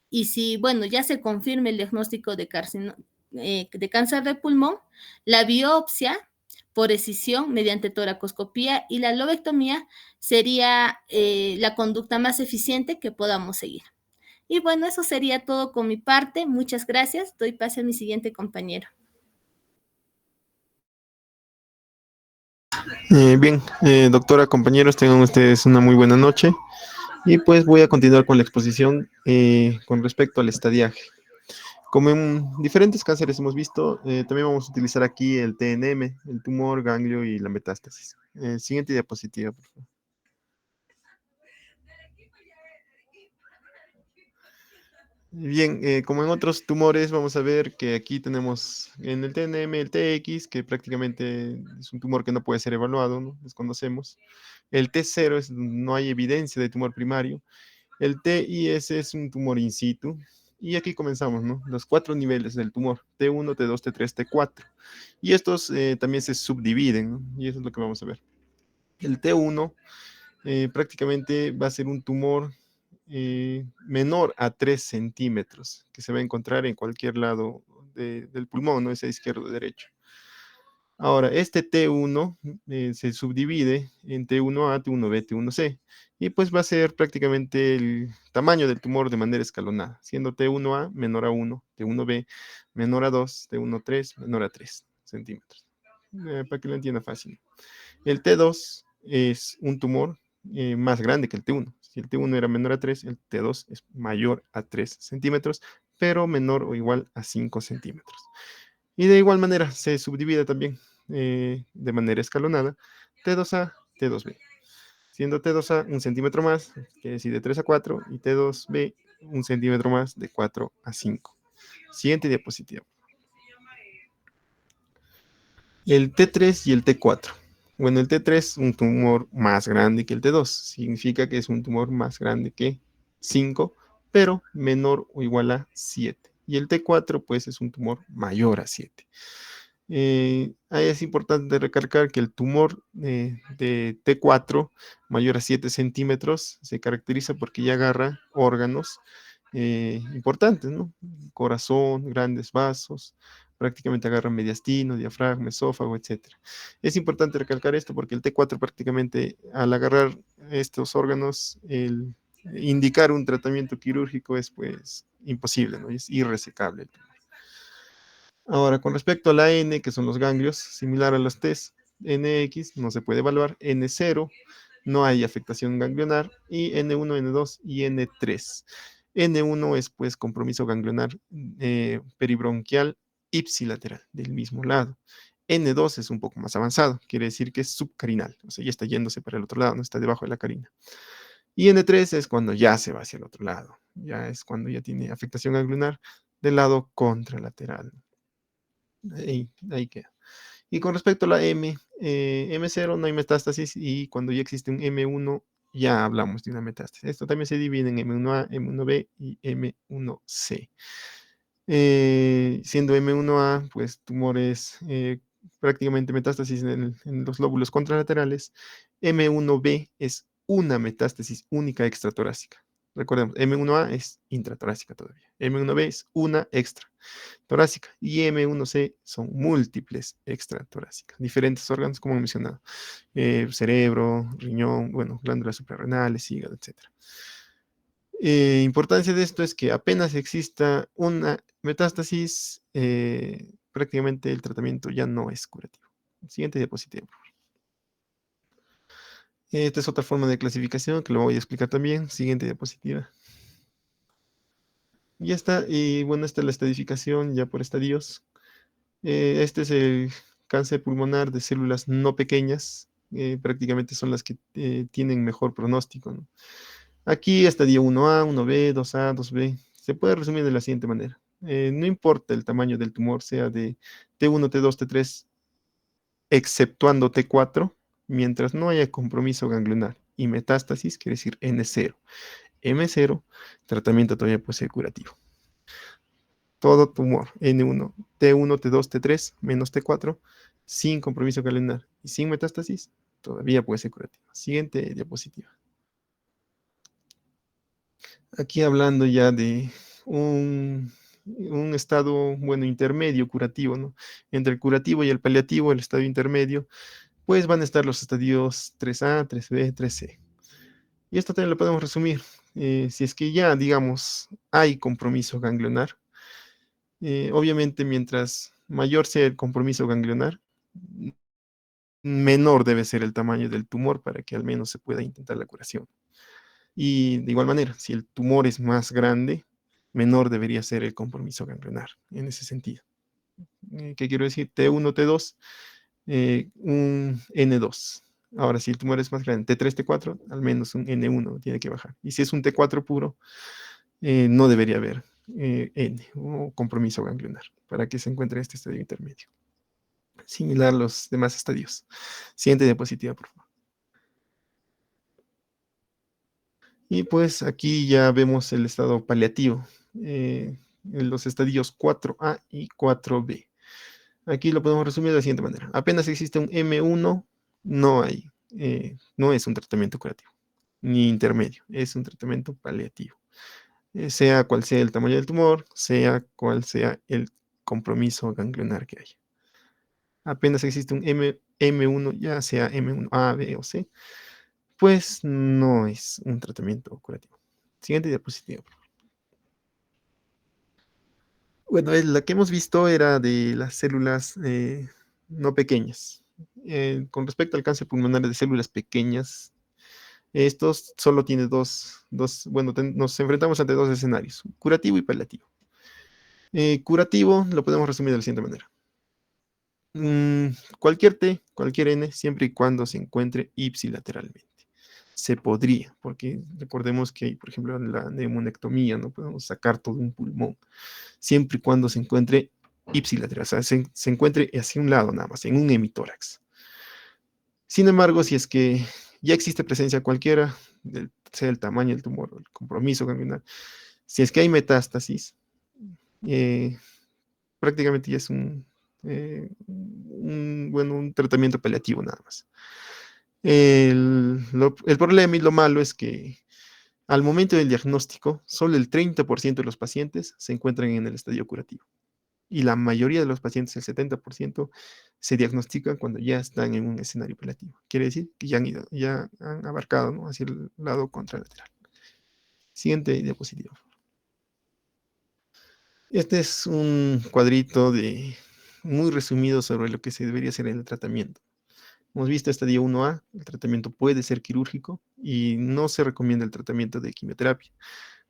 y si, bueno, ya se confirme el diagnóstico de cáncer de pulmón, la biopsia por escisión mediante toracoscopía y la lobectomía sería la conducta más eficiente que podamos seguir. Y bueno, eso sería todo con mi parte. Muchas gracias. Doy pase a mi siguiente compañero. Bien, doctora, compañeros, tengan ustedes una muy buena noche. Y pues voy a continuar con la exposición con respecto al estadiaje. Como en diferentes cánceres hemos visto, también vamos a utilizar aquí el TNM, el tumor, ganglio y la metástasis. Siguiente diapositiva, por favor. Bien, como en otros tumores, vamos a ver que aquí tenemos en el TNM el TX, que prácticamente es un tumor que no puede ser evaluado, ¿no? Desconocemos. El T0 no hay evidencia de tumor primario. El TIS es un tumor in situ. Y aquí comenzamos, ¿no? Los 4 niveles del tumor, T1, T2, T3, T4. Y estos también se subdividen, ¿no? Y eso es lo que vamos a ver. El T1 prácticamente va a ser un tumor menor a 3 centímetros, que se va a encontrar en cualquier lado del pulmón, no es izquierdo o derecho. Ahora, este T1 se subdivide en T1A, T1B, T1C, y pues va a ser prácticamente el tamaño del tumor de manera escalonada, siendo T1A menor a 1, T1B menor a 2, T1-3 menor a 3 centímetros. Para que lo entienda fácil. El T2 es un tumor más grande que el T1. Si el T1 era menor a 3, el T2 es mayor a 3 centímetros, pero menor o igual a 5 centímetros. Y de igual manera se subdivide también de manera escalonada T2A, T2B. Siendo T2A 1 centímetro más, que decir de 3 a 4, y T2B 1 centímetro más, de 4 a 5. Siguiente diapositiva. El T3 y el T4. Bueno, el T3 es un tumor más grande que el T2. Significa que es un tumor más grande que 5, pero menor o igual a 7. Y el T4, pues, es un tumor mayor a 7. Ahí es importante recalcar que el tumor de T4 mayor a 7 centímetros se caracteriza porque ya agarra órganos importantes, ¿no? Corazón, grandes vasos, prácticamente agarra mediastino, diafragma, esófago, etc. Es importante recalcar esto porque el T4 prácticamente al agarrar estos órganos, el indicar un tratamiento quirúrgico es pues imposible, ¿no? Es irresecable. Ahora, con respecto a la N, que son los ganglios, similar a los T's, NX no se puede evaluar, N0 no hay afectación ganglionar, y N1, N2 y N3. N1 es pues compromiso ganglionar peribronquial ipsilateral del mismo lado. N2 es un poco más avanzado, quiere decir que es subcarinal, o sea, ya está yéndose para el otro lado, no está debajo de la carina. Y N3 es cuando ya se va hacia el otro lado, ya es cuando ya tiene afectación ganglionar del lado contralateral. Ahí queda. Y con respecto a la M0 no hay metástasis, y cuando ya existe un M1 ya hablamos de una metástasis. Esto también se divide en M1A, M1B y M1C. Siendo M1A, pues tumores prácticamente metástasis en los lóbulos contralaterales. M1B es una metástasis única extratorácica. Recordemos, M1A es intratorácica todavía. M1B es una extra torácica, y M1C son múltiples extratorácicas, diferentes órganos como he mencionado, cerebro, riñón, bueno, glándulas suprarrenales, hígado, etc. Importancia de esto es que apenas exista una metástasis, prácticamente el tratamiento ya no es curativo. Siguiente diapositiva, por favor. Esta es otra forma de clasificación que lo voy a explicar también. Siguiente diapositiva. Ya está, y bueno, esta es la estadificación ya por estadios. Este es el cáncer pulmonar de células no pequeñas, prácticamente son las que tienen mejor pronóstico, ¿no? Aquí estadio 1A, 1B, 2A, 2B. Se puede resumir de la siguiente manera. No importa el tamaño del tumor, sea de T1, T2, T3, exceptuando T4, mientras no haya compromiso ganglionar y metástasis, quiere decir N0, M0, tratamiento todavía puede ser curativo. Todo tumor N1, T1, T2, T3, menos T4, sin compromiso ganglionar y sin metástasis, todavía puede ser curativo. Siguiente diapositiva. Aquí hablando ya de un estado, bueno, intermedio curativo, ¿no? Entre el curativo y el paliativo, el estadio intermedio, pues van a estar los estadios 3A, 3B, 3C. Y esto también lo podemos resumir. Si es que ya, digamos, hay compromiso ganglionar, obviamente mientras mayor sea el compromiso ganglionar, menor debe ser el tamaño del tumor para que al menos se pueda intentar la curación. Y de igual manera, si el tumor es más grande, menor debería ser el compromiso ganglionar en ese sentido. ¿Qué quiero decir? T1, T2, un N2. Ahora, si el tumor es más grande, T3, T4, al menos un N1 tiene que bajar. Y si es un T4 puro, no debería haber N o compromiso ganglionar para que se encuentre este estadio intermedio. Similar a los demás estadios. Siguiente diapositiva, por favor. Y pues aquí ya vemos el estado paliativo, en los estadios 4A y 4B. Aquí lo podemos resumir de la siguiente manera. Apenas existe un M1, no hay, no es un tratamiento curativo. ni intermedio, es un tratamiento paliativo. Sea cual sea el tamaño del tumor, sea cual sea el compromiso ganglionar que haya. Apenas existe un M1, ya sea M1A, B o C, pues no es un tratamiento curativo. Siguiente diapositiva. Bueno, la que hemos visto era de las células no pequeñas. Con respecto al cáncer pulmonar de células pequeñas, estos solo tiene bueno, nos enfrentamos ante dos escenarios, curativo y paliativo. Curativo lo podemos resumir de la siguiente manera. Cualquier T, cualquier N, siempre y cuando se encuentre ipsilateralmente. Se podría, porque recordemos que hay, por ejemplo, la neumonectomía, no podemos sacar todo un pulmón, siempre y cuando se encuentre ipsilateral, o sea, se encuentre hacia un lado nada más, en un hemitórax. Sin embargo, si es que ya existe presencia cualquiera, sea el tamaño del tumor, el compromiso ganglionar, si es que hay metástasis, prácticamente ya es un tratamiento paliativo nada más. El problema y lo malo es que al momento del diagnóstico, solo el 30% de los pacientes se encuentran en el estadio curativo. Y la mayoría de los pacientes, el 70%, se diagnostican cuando ya están en un escenario paliativo. Quiere decir que ya han abarcado, ¿no?, hacia el lado contralateral. Siguiente diapositiva. Este es un cuadrito muy resumido sobre lo que se debería hacer en el tratamiento. Hemos visto estadio 1A, el tratamiento puede ser quirúrgico y no se recomienda el tratamiento de quimioterapia,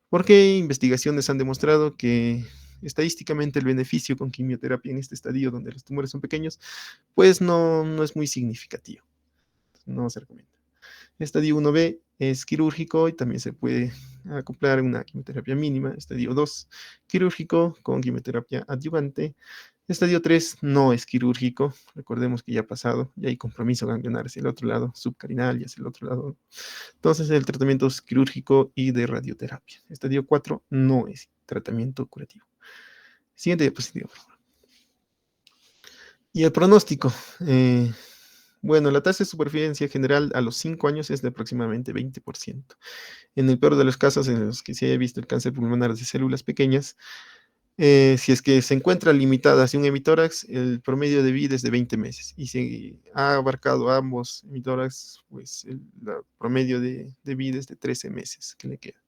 porque investigaciones han demostrado que estadísticamente el beneficio con quimioterapia en este estadio donde los tumores son pequeños, pues no es muy significativo. No se recomienda. Estadio 1B es quirúrgico y también se puede acoplar una quimioterapia mínima. Estadio 2, quirúrgico con quimioterapia adyuvante. Estadio 3 no es quirúrgico, recordemos que ya ha pasado, ya hay compromiso ganglionar hacia el otro lado, subcarinal y hacia el otro lado. Entonces el tratamiento es quirúrgico y de radioterapia. Estadio 4 no es tratamiento curativo. Siguiente diapositiva, por favor. Y el pronóstico. Bueno, la tasa de supervivencia general a los 5 años es de aproximadamente 20%. En el peor de los casos en los que se haya visto el cáncer pulmonar de células pequeñas, si es que se encuentra limitada hacia un hemitórax, el promedio de vida es de 20 meses. Y si ha abarcado ambos hemitórax, pues el promedio de vida es de 13 meses que le queda.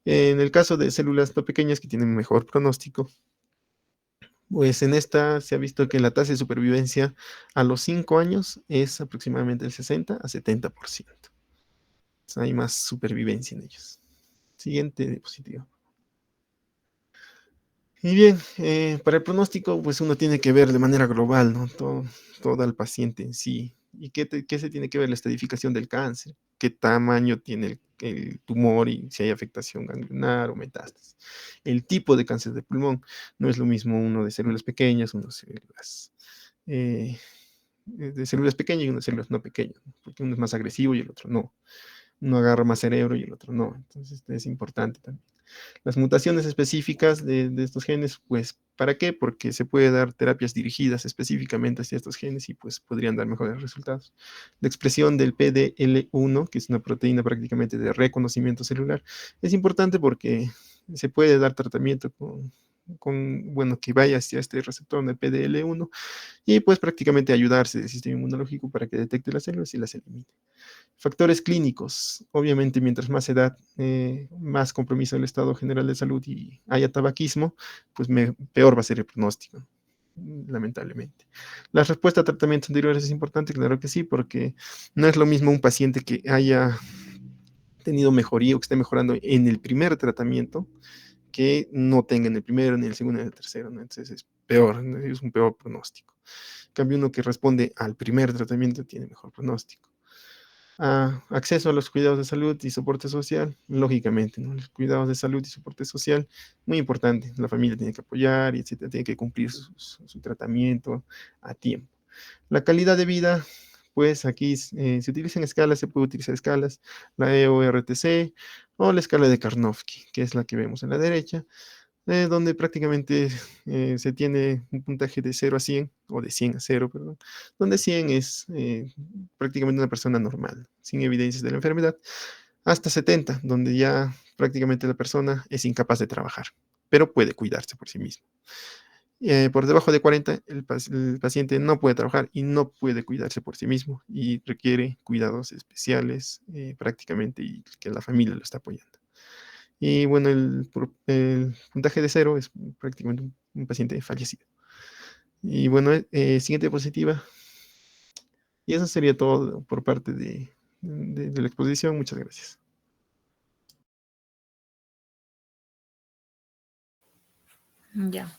En el caso de células no pequeñas que tienen mejor pronóstico, pues en esta se ha visto que la tasa de supervivencia a los 5 años es aproximadamente el 60 a 70%. Entonces, hay más supervivencia en ellos. Siguiente diapositiva. Y bien, para el pronóstico, pues uno tiene que ver de manera global, ¿no? Todo el paciente en sí. ¿Y qué se tiene que ver? La estadificación del cáncer, qué tamaño tiene el tumor y si hay afectación ganglionar o metástasis. El tipo de cáncer de pulmón, no es lo mismo uno de células pequeñas, uno de células pequeñas y uno de células no pequeñas, porque uno es más agresivo y el otro no. Uno agarra más cerebro y el otro no. Entonces, es importante también. Las mutaciones específicas de estos genes, pues, ¿para qué? Porque se puede dar terapias dirigidas específicamente hacia estos genes y pues podrían dar mejores resultados. La expresión del PDL1, que es una proteína prácticamente de reconocimiento celular, es importante porque se puede dar tratamiento bueno, que vaya hacia este receptor del PDL1 y pues prácticamente ayudarse del sistema inmunológico para que detecte las células y las elimine. Factores clínicos. Obviamente, mientras más edad, más compromiso del estado general de salud y haya tabaquismo, pues peor va a ser el pronóstico, lamentablemente. La respuesta a tratamientos anteriores es importante, claro que sí, porque no es lo mismo un paciente que haya tenido mejoría o que esté mejorando en el primer tratamiento que no tenga en el primero, ni en el segundo, ni en el tercero, ¿no? Entonces es peor, ¿no? Es un peor pronóstico. En cambio, uno que responde al primer tratamiento tiene mejor pronóstico. Acceso a los cuidados de salud y soporte social, lógicamente, ¿no? Los cuidados de salud y soporte social, muy importante. La familia tiene que apoyar, y etcétera, tiene que cumplir su tratamiento a tiempo. La calidad de vida, pues aquí se utilizan escalas, se puede utilizar escalas, la EORTC o la escala de Karnofsky, que es la que vemos en la derecha, donde prácticamente se tiene un puntaje de 0 a 100, o de 100 a 0, perdón, donde 100 es prácticamente una persona normal, sin evidencias de la enfermedad. hasta 70, donde ya prácticamente la persona es incapaz de trabajar, pero puede cuidarse por sí mismo. Por debajo de 40, el paciente no puede trabajar y no puede cuidarse por sí mismo y requiere cuidados especiales prácticamente, y que la familia lo está apoyando. Y bueno, el puntaje de 0 es prácticamente un paciente fallecido. Y bueno, siguiente diapositiva. Y eso sería todo por parte de la exposición. Muchas gracias. Ya.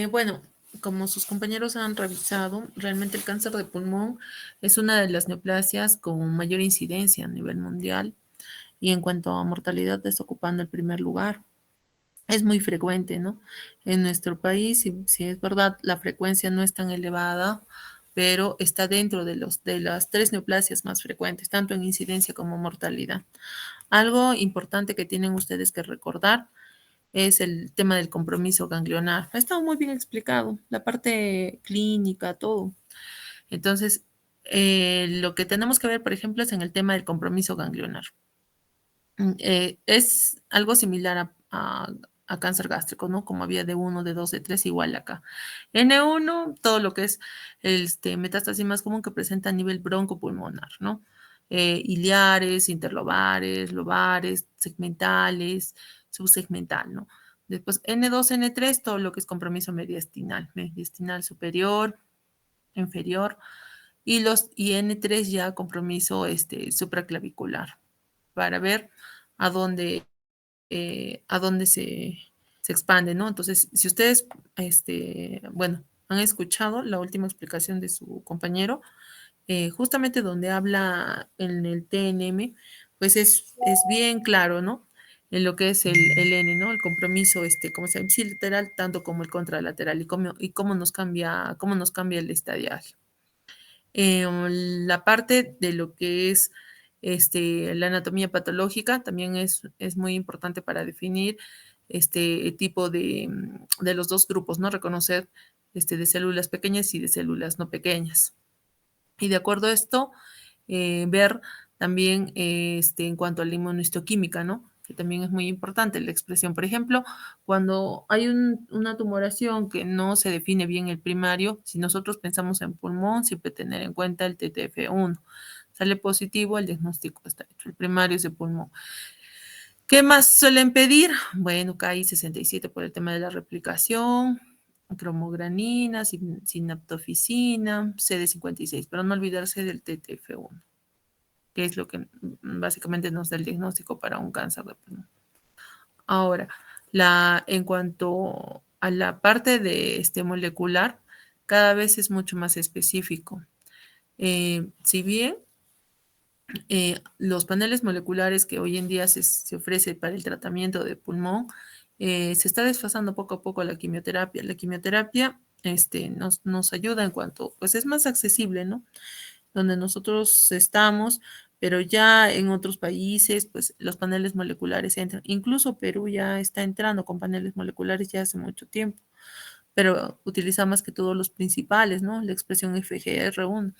Bueno, como sus compañeros han revisado, realmente el cáncer de pulmón es una de las neoplasias con mayor incidencia a nivel mundial y en cuanto a mortalidad está ocupando el primer lugar. Es muy frecuente, ¿no? En nuestro país, si es verdad, la frecuencia no es tan elevada, pero está dentro de las 3 neoplasias más frecuentes, tanto en incidencia como mortalidad. Algo importante que tienen ustedes que recordar es el tema del compromiso ganglionar. Ha estado muy bien explicado, la parte clínica, todo. Entonces, lo que tenemos que ver, por ejemplo, es en el tema del compromiso ganglionar. Es algo similar a cáncer gástrico, ¿no? Como había de 1, de 2, de 3, igual acá. N1, todo lo que es metástasis más común que presenta a nivel broncopulmonar, ¿no? Iliares, interlobares, lobares, segmentales, subsegmental, ¿no? Después N2, N3, todo lo que es compromiso mediastinal superior, inferior, y N3 ya compromiso supraclavicular, para ver a dónde, se expande, ¿no? Entonces, si ustedes, bueno, han escuchado la última explicación de su compañero, justamente donde habla en el TNM, pues es bien claro, ¿no? En lo que es el N, ¿no? El compromiso, como se llama, bilateral, tanto como el contralateral, y cómo cómo nos cambia el estadial. La parte de lo que es la anatomía patológica también es muy importante para definir este tipo de los dos grupos, ¿no? Reconocer de células pequeñas y de células no pequeñas. Y de acuerdo a esto, ver también en cuanto a la inmunohistoquímica, ¿no? Que también es muy importante la expresión. Por ejemplo, cuando hay una tumoración que no se define bien el primario, si nosotros pensamos en pulmón, siempre tener en cuenta el TTF1. Sale positivo, el diagnóstico está hecho. El primario es de pulmón. ¿Qué más suelen pedir? Bueno, KI67 por el tema de la replicación, cromogranina, sinaptofisina, CD56, pero no olvidarse del TTF1, que es lo que básicamente nos da el diagnóstico para un cáncer de pulmón. Ahora, en cuanto a la parte de molecular, cada vez es mucho más específico. Si bien los paneles moleculares que hoy en día se ofrece para el tratamiento de pulmón, se está desfasando poco a poco la quimioterapia. La quimioterapia nos ayuda en cuanto, pues es más accesible, ¿no? Donde nosotros estamos, pero ya en otros países, pues los paneles moleculares entran. Incluso Perú ya está entrando con paneles moleculares ya hace mucho tiempo, pero utiliza más que todos los principales, ¿no? La expresión FGR1.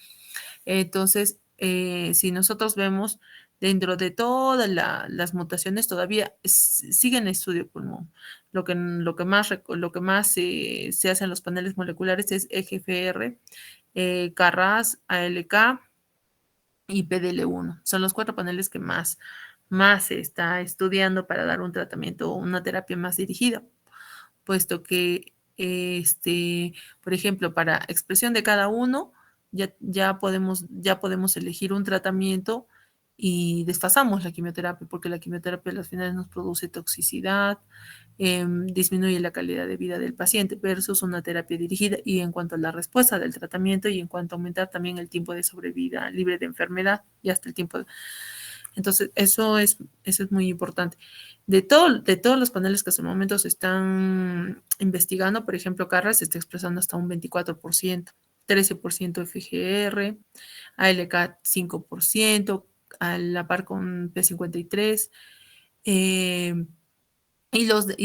Entonces, si nosotros vemos dentro de todas las mutaciones, todavía sigue en estudio pulmón. Lo que más se hace en los paneles moleculares es EGFR, KRAS, ALK y PDL1. Son los 4 paneles que más se está estudiando para dar un tratamiento o una terapia más dirigida, puesto que, por ejemplo, para expresión de cada uno, ya podemos elegir un tratamiento y desfasamos la quimioterapia, porque la quimioterapia a las finales nos produce toxicidad, disminuye la calidad de vida del paciente versus una terapia dirigida, y en cuanto a la respuesta del tratamiento y en cuanto a aumentar también el tiempo de sobrevida libre de enfermedad y hasta el tiempo de... Entonces, eso es muy importante. De todos los paneles que hasta el momento se están investigando, por ejemplo, CARRA se está expresando hasta un 24%, 13% FGR, ALK 5%, a la par con P53, y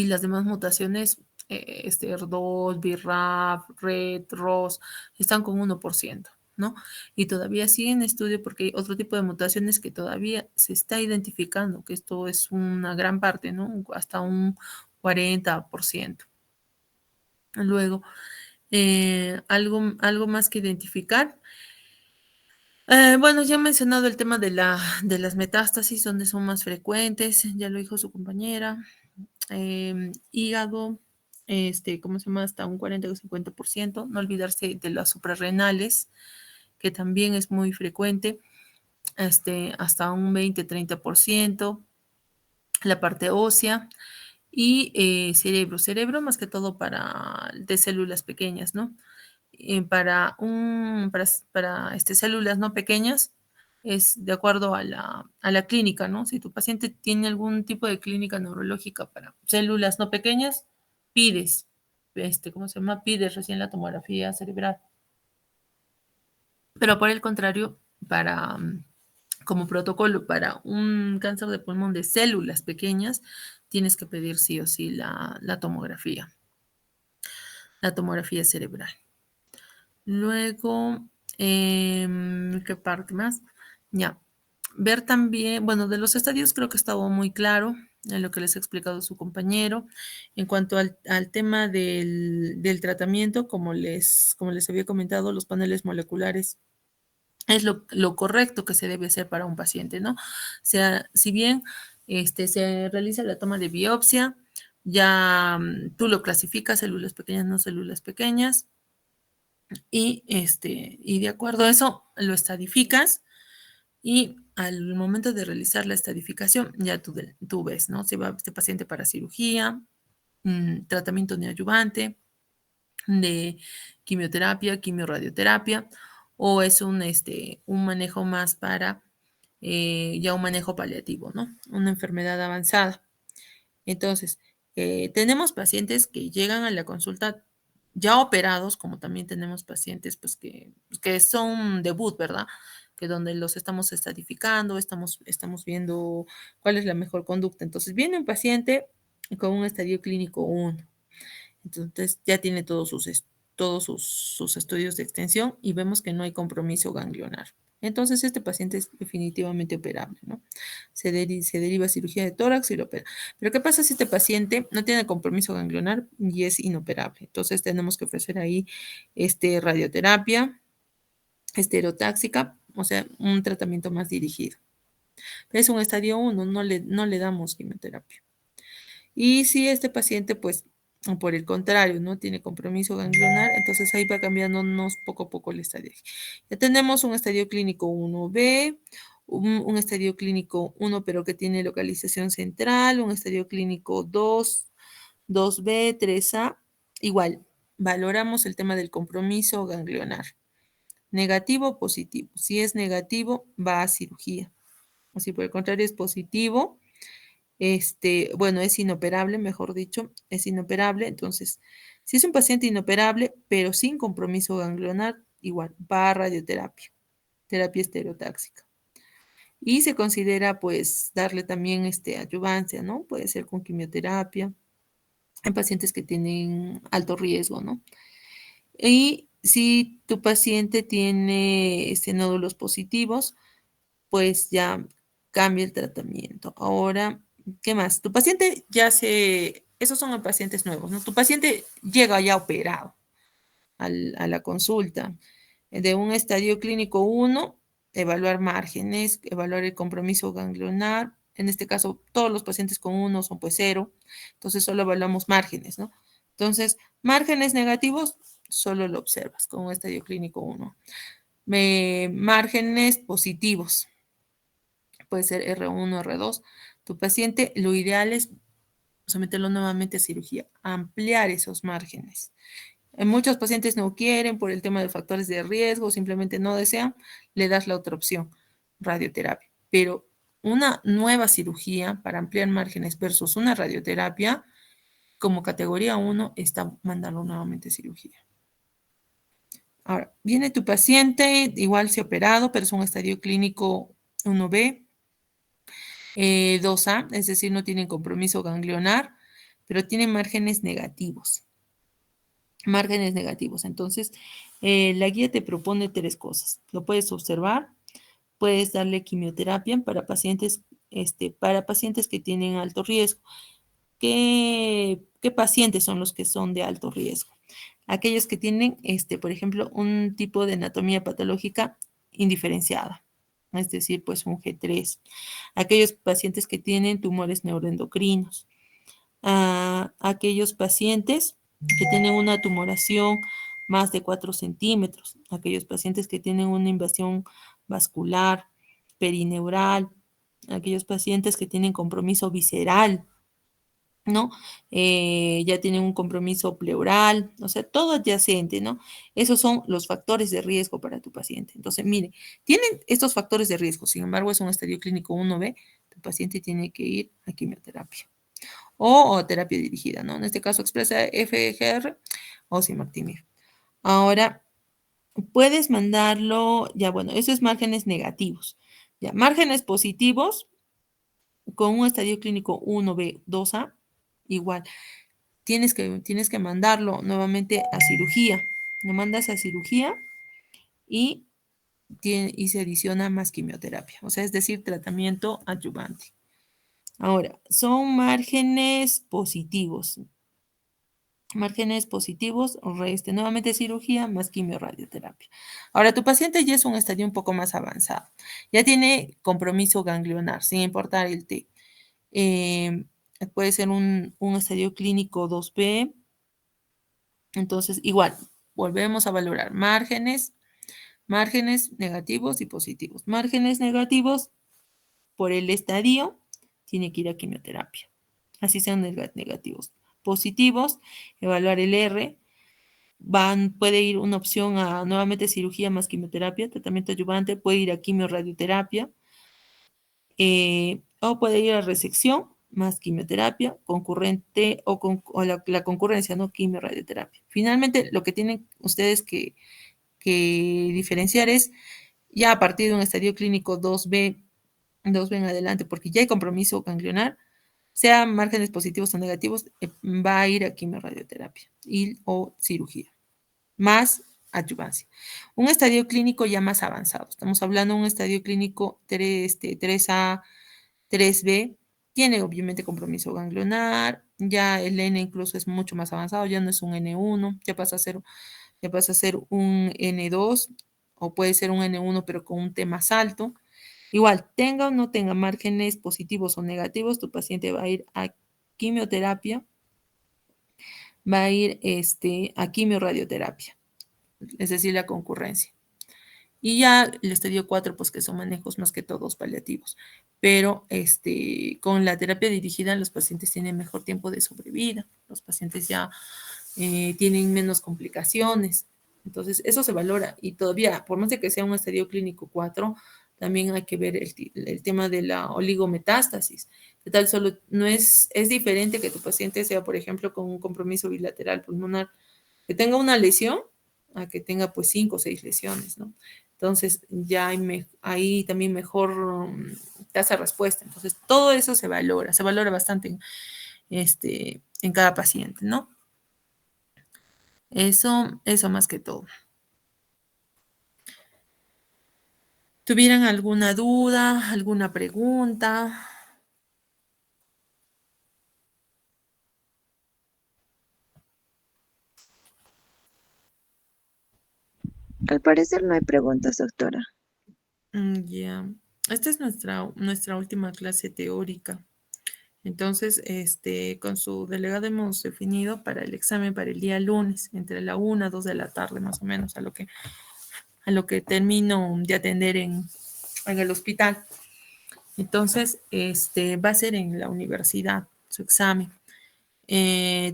las demás mutaciones, ER2, BRAF, RET, ROS, están con 1%. ¿no? Y todavía sigue en estudio porque hay otro tipo de mutaciones que todavía se está identificando, que esto es una gran parte, ¿no? Hasta un 40%. Luego, algo más que identificar. Bueno, ya he mencionado el tema de las metástasis, donde son más frecuentes, ya lo dijo su compañera. Hígado, ¿cómo se llama? Hasta un 40 o 50%. No olvidarse de las suprarrenales, que también es muy frecuente, hasta un 20-30%. La parte ósea y cerebro más que todo de células pequeñas, ¿no? Para células no pequeñas es de acuerdo a la clínica, ¿no? Si tu paciente tiene algún tipo de clínica neurológica para células no pequeñas, pides, ¿cómo se llama? Pides recién la tomografía cerebral. Pero por el contrario, como protocolo para un cáncer de pulmón de células pequeñas, tienes que pedir sí o sí la tomografía cerebral. Luego, ¿qué parte más? Ya, ver también, bueno, de los estadios creo que estaba muy claro en lo que les ha explicado su compañero. En cuanto al tema del tratamiento, como les había comentado, los paneles moleculares es lo correcto que se debe hacer para un paciente, ¿no? O sea, si bien se realiza la toma de biopsia, ya tú lo clasificas, células pequeñas, no células pequeñas, y de acuerdo a eso lo estadificas y al momento de realizar la estadificación ya tú ves, ¿no? Si va este paciente para cirugía, tratamiento neoadyuvante, de quimioterapia, quimiorradioterapia, o es un manejo más para ya un manejo paliativo, ¿no? Una enfermedad avanzada. Entonces, tenemos pacientes que llegan a la consulta ya operados, como también tenemos pacientes pues, que son debut, ¿verdad? Que donde los estamos estadificando, estamos viendo cuál es la mejor conducta. Entonces, viene un paciente con un estadio clínico 1. Entonces, ya tiene todos sus estudios de extensión y vemos que no hay compromiso ganglionar. Entonces, este paciente es definitivamente operable, ¿no? Se deriva a cirugía de tórax y lo opera. Pero, ¿qué pasa si este paciente no tiene compromiso ganglionar y es inoperable? Entonces, tenemos que ofrecer ahí radioterapia estereotáxica, o sea, un tratamiento más dirigido. Es un estadio 1, no le damos quimioterapia. Y si este paciente, pues, por el contrario, no tiene compromiso ganglionar, entonces ahí va cambiándonos poco a poco el estadio. Ya tenemos un estadio clínico 1B, un estadio clínico 1, pero que tiene localización central, un estadio clínico 2, 2B, 3A. Igual, valoramos el tema del compromiso ganglionar. Negativo o positivo. Si es negativo, va a cirugía. O si por el contrario es positivo, bueno, es inoperable, mejor dicho, es inoperable. Entonces, si es un paciente inoperable, pero sin compromiso ganglionar, igual, va a radioterapia, terapia estereotáxica. Y se considera, pues, darle también adyuvancia, ¿no? Puede ser con quimioterapia, en pacientes que tienen alto riesgo, ¿no? Y si tu paciente tiene nódulos positivos, pues ya cambia el tratamiento. Ahora, ¿qué más? Tu paciente esos son los pacientes nuevos, ¿no? Tu paciente llega ya operado a la consulta de un estadio clínico 1, evaluar márgenes, evaluar el compromiso ganglionar. En este caso, todos los pacientes con 1 son pues 0, entonces solo evaluamos márgenes, ¿no? Entonces, márgenes negativos, solo lo observas con un estadio clínico 1. Márgenes positivos, puede ser R1, R2. Tu paciente, lo ideal es someterlo nuevamente a cirugía, ampliar esos márgenes. Muchos pacientes no quieren por el tema de factores de riesgo, simplemente no desean, le das la otra opción, radioterapia. Pero una nueva cirugía para ampliar márgenes versus una radioterapia, como categoría 1, está mandarlo nuevamente a cirugía. Ahora, viene tu paciente, igual se ha operado, pero es un estadio clínico 1B, 2A, es decir, no tienen compromiso ganglionar, pero tienen márgenes negativos. Márgenes negativos. Entonces, la guía te propone 3 cosas. Lo puedes observar, puedes darle quimioterapia para pacientes que tienen alto riesgo. ¿Qué pacientes son los que son de alto riesgo? Aquellos que tienen, por ejemplo, un tipo de anatomía patológica indiferenciada, es decir, pues un G3. Aquellos pacientes que tienen tumores neuroendocrinos. Aquellos pacientes que tienen una tumoración más de 4 centímetros. Aquellos pacientes que tienen una invasión vascular, perineural. Aquellos pacientes que tienen compromiso visceral, ¿no? Ya tienen un compromiso pleural, o sea, todo adyacente, ¿no? Esos son los factores de riesgo para tu paciente. Entonces, mire, tienen estos factores de riesgo, sin embargo, es un estadio clínico 1B, tu paciente tiene que ir a quimioterapia o terapia dirigida, ¿no? En este caso expresa FGR o Simactimib. Ahora, puedes mandarlo, ya bueno, eso es márgenes negativos. Ya, márgenes positivos con un estadio clínico 1B, 2A, igual. Tienes que mandarlo nuevamente a cirugía. Lo mandas a cirugía y, y se adiciona más quimioterapia, o sea, es decir, tratamiento adyuvante. Ahora, son márgenes positivos. Márgenes positivos, nuevamente cirugía más quimiorradioterapia. Ahora, tu paciente ya es un estadio un poco más avanzado. Ya tiene compromiso ganglionar, sin importar el T. Puede ser un estadio clínico 2B. Entonces, igual, volvemos a valorar márgenes negativos y positivos. Márgenes negativos, por el estadio, tiene que ir a quimioterapia. Así sean negativos. Positivos, evaluar el R. Puede ir una opción a nuevamente cirugía más quimioterapia, tratamiento adyuvante, puede ir a quimiorradioterapia, o puede ir a resección más quimioterapia, concurrente o la concurrencia, ¿no? Quimiorradioterapia. Finalmente, lo que tienen ustedes que diferenciar es ya a partir de un estadio clínico 2B en adelante, porque ya hay compromiso ganglionar, sea márgenes positivos o negativos, va a ir a quimiorradioterapia o cirugía, más adyuvancia. Un estadio clínico ya más avanzado, estamos hablando de un estadio clínico 3A, 3B, tiene obviamente compromiso ganglionar, ya el N incluso es mucho más avanzado, ya no es un N1, ya pasa a ser un N2 o puede ser un N1 pero con un T más alto. Igual, tenga o no tenga márgenes positivos o negativos, tu paciente va a ir a quimioterapia, va a ir a quimiorradioterapia, es decir, la concurrencia. Y ya el estadio 4, pues que son manejos más que todos paliativos. Pero con la terapia dirigida, los pacientes tienen mejor tiempo de sobrevida, los pacientes ya tienen menos complicaciones. Entonces, eso se valora. Y todavía, por más de que sea un estadio clínico 4, también hay que ver el tema de la oligometástasis. ¿Qué tal? Solo no es diferente que tu paciente sea, por ejemplo, con un compromiso bilateral pulmonar, que tenga una lesión, a que tenga pues 5 o 6 lesiones, ¿no? Entonces, ya hay también mejor tasa de respuesta. Entonces, todo eso se valora bastante en cada paciente, ¿no? Eso más que todo. ¿Tuvieran alguna duda, alguna pregunta? Al parecer no hay preguntas, doctora. Ya. Esta es nuestra última clase teórica. Entonces, con su delegado hemos definido para el examen para el día lunes, entre la 1 a 2 de la tarde, más o menos, a lo que termino de atender en el hospital. Entonces, va a ser en la universidad su examen.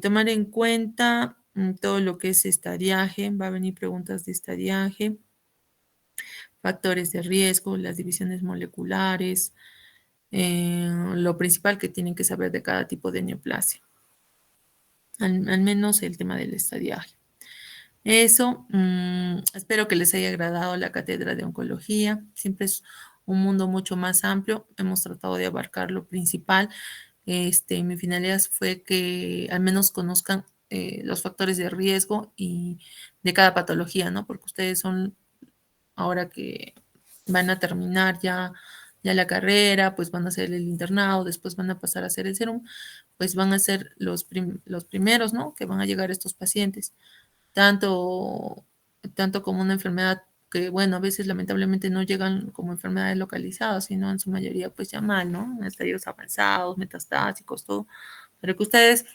Tomar en cuenta todo lo que es estadiaje, va a venir preguntas de estadiaje, factores de riesgo, las divisiones moleculares, lo principal que tienen que saber de cada tipo de neoplasia, al menos el tema del estadiaje. Eso, espero que les haya agradado la cátedra de oncología. Siempre es un mundo mucho más amplio. Hemos tratado de abarcar lo principal. Mi finalidad fue que al menos conozcan los factores de riesgo y de cada patología, ¿no? Porque ustedes son, ahora que van a terminar ya la carrera, pues van a hacer el internado, después van a pasar a hacer el serum, pues van a ser los primeros, ¿no? Que van a llegar estos pacientes, tanto como una enfermedad que, bueno, a veces lamentablemente no llegan como enfermedades localizadas, sino en su mayoría pues ya mal, ¿no? En estadios avanzados, metastásicos, todo, pero que ustedes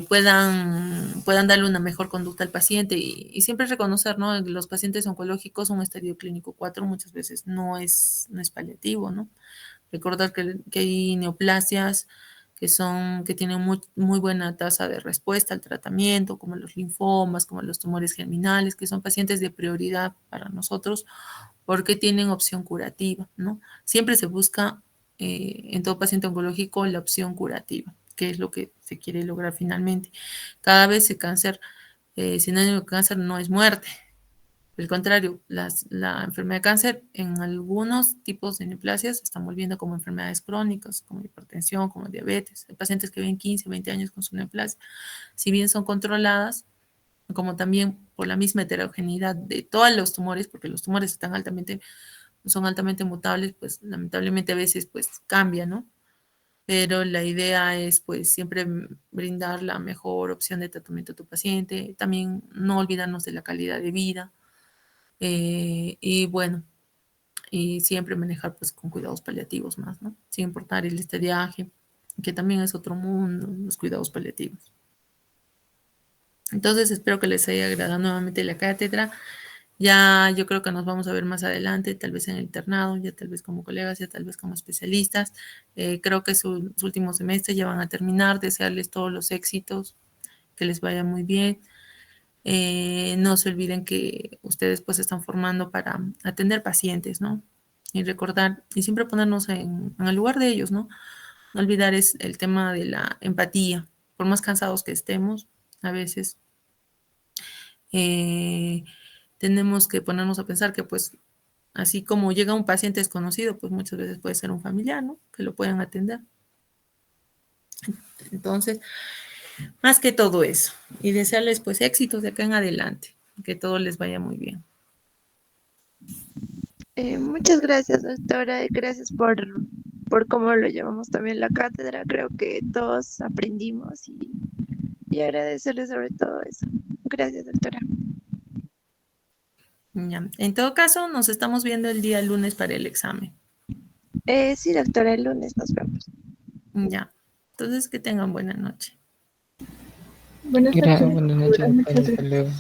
puedan darle una mejor conducta al paciente y siempre reconocer, ¿no? Los pacientes oncológicos, un estadio clínico 4 muchas veces no es paliativo, ¿no? Recordar que hay neoplasias que tienen muy buena tasa de respuesta al tratamiento, como los linfomas, como los tumores germinales, que son pacientes de prioridad para nosotros porque tienen opción curativa, ¿no? Siempre se busca en todo paciente oncológico la opción curativa, que es lo que se quiere lograr finalmente. Cada vez el cáncer, sinónimo de cáncer no es muerte. Al contrario, la enfermedad de cáncer en algunos tipos de neoplasias se están volviendo como enfermedades crónicas, como hipertensión, como diabetes. Hay pacientes que viven 15, 20 años con su neoplasia. Si bien son controladas, como también por la misma heterogeneidad de todos los tumores, porque los tumores son altamente mutables, pues lamentablemente a veces pues cambia, ¿no? Pero la idea es pues siempre brindar la mejor opción de tratamiento a tu paciente, también no olvidarnos de la calidad de vida y bueno, y siempre manejar pues con cuidados paliativos más, ¿no? Sin importar el estadiaje, que también es otro mundo, los cuidados paliativos. Entonces espero que les haya agradado nuevamente la cátedra. Ya yo creo que nos vamos a ver más adelante, tal vez en el internado, ya tal vez como colegas, ya tal vez como especialistas. Creo que su último semestre ya van a terminar, desearles todos los éxitos, que les vaya muy bien. No se olviden que ustedes pues están formando para atender pacientes, ¿no? Y recordar, y siempre ponernos en el lugar de ellos, ¿no? No olvidar es el tema de la empatía. Por más cansados que estemos, a veces tenemos que ponernos a pensar que pues así como llega un paciente desconocido, pues muchas veces puede ser un familiar, ¿no? Que lo puedan atender. Entonces, más que todo eso. Y desearles pues éxitos de acá en adelante. Que todo les vaya muy bien. Muchas gracias, doctora, y gracias por cómo lo llevamos también la cátedra. Creo que todos aprendimos y agradecerle sobre todo eso. Gracias, doctora. Ya. En todo caso, nos estamos viendo el día lunes para el examen. Sí, doctora, el lunes nos vemos. Ya. Entonces, que tengan buena noche. Buenas noches. Buenas noches, Muchas hasta gracias. luego.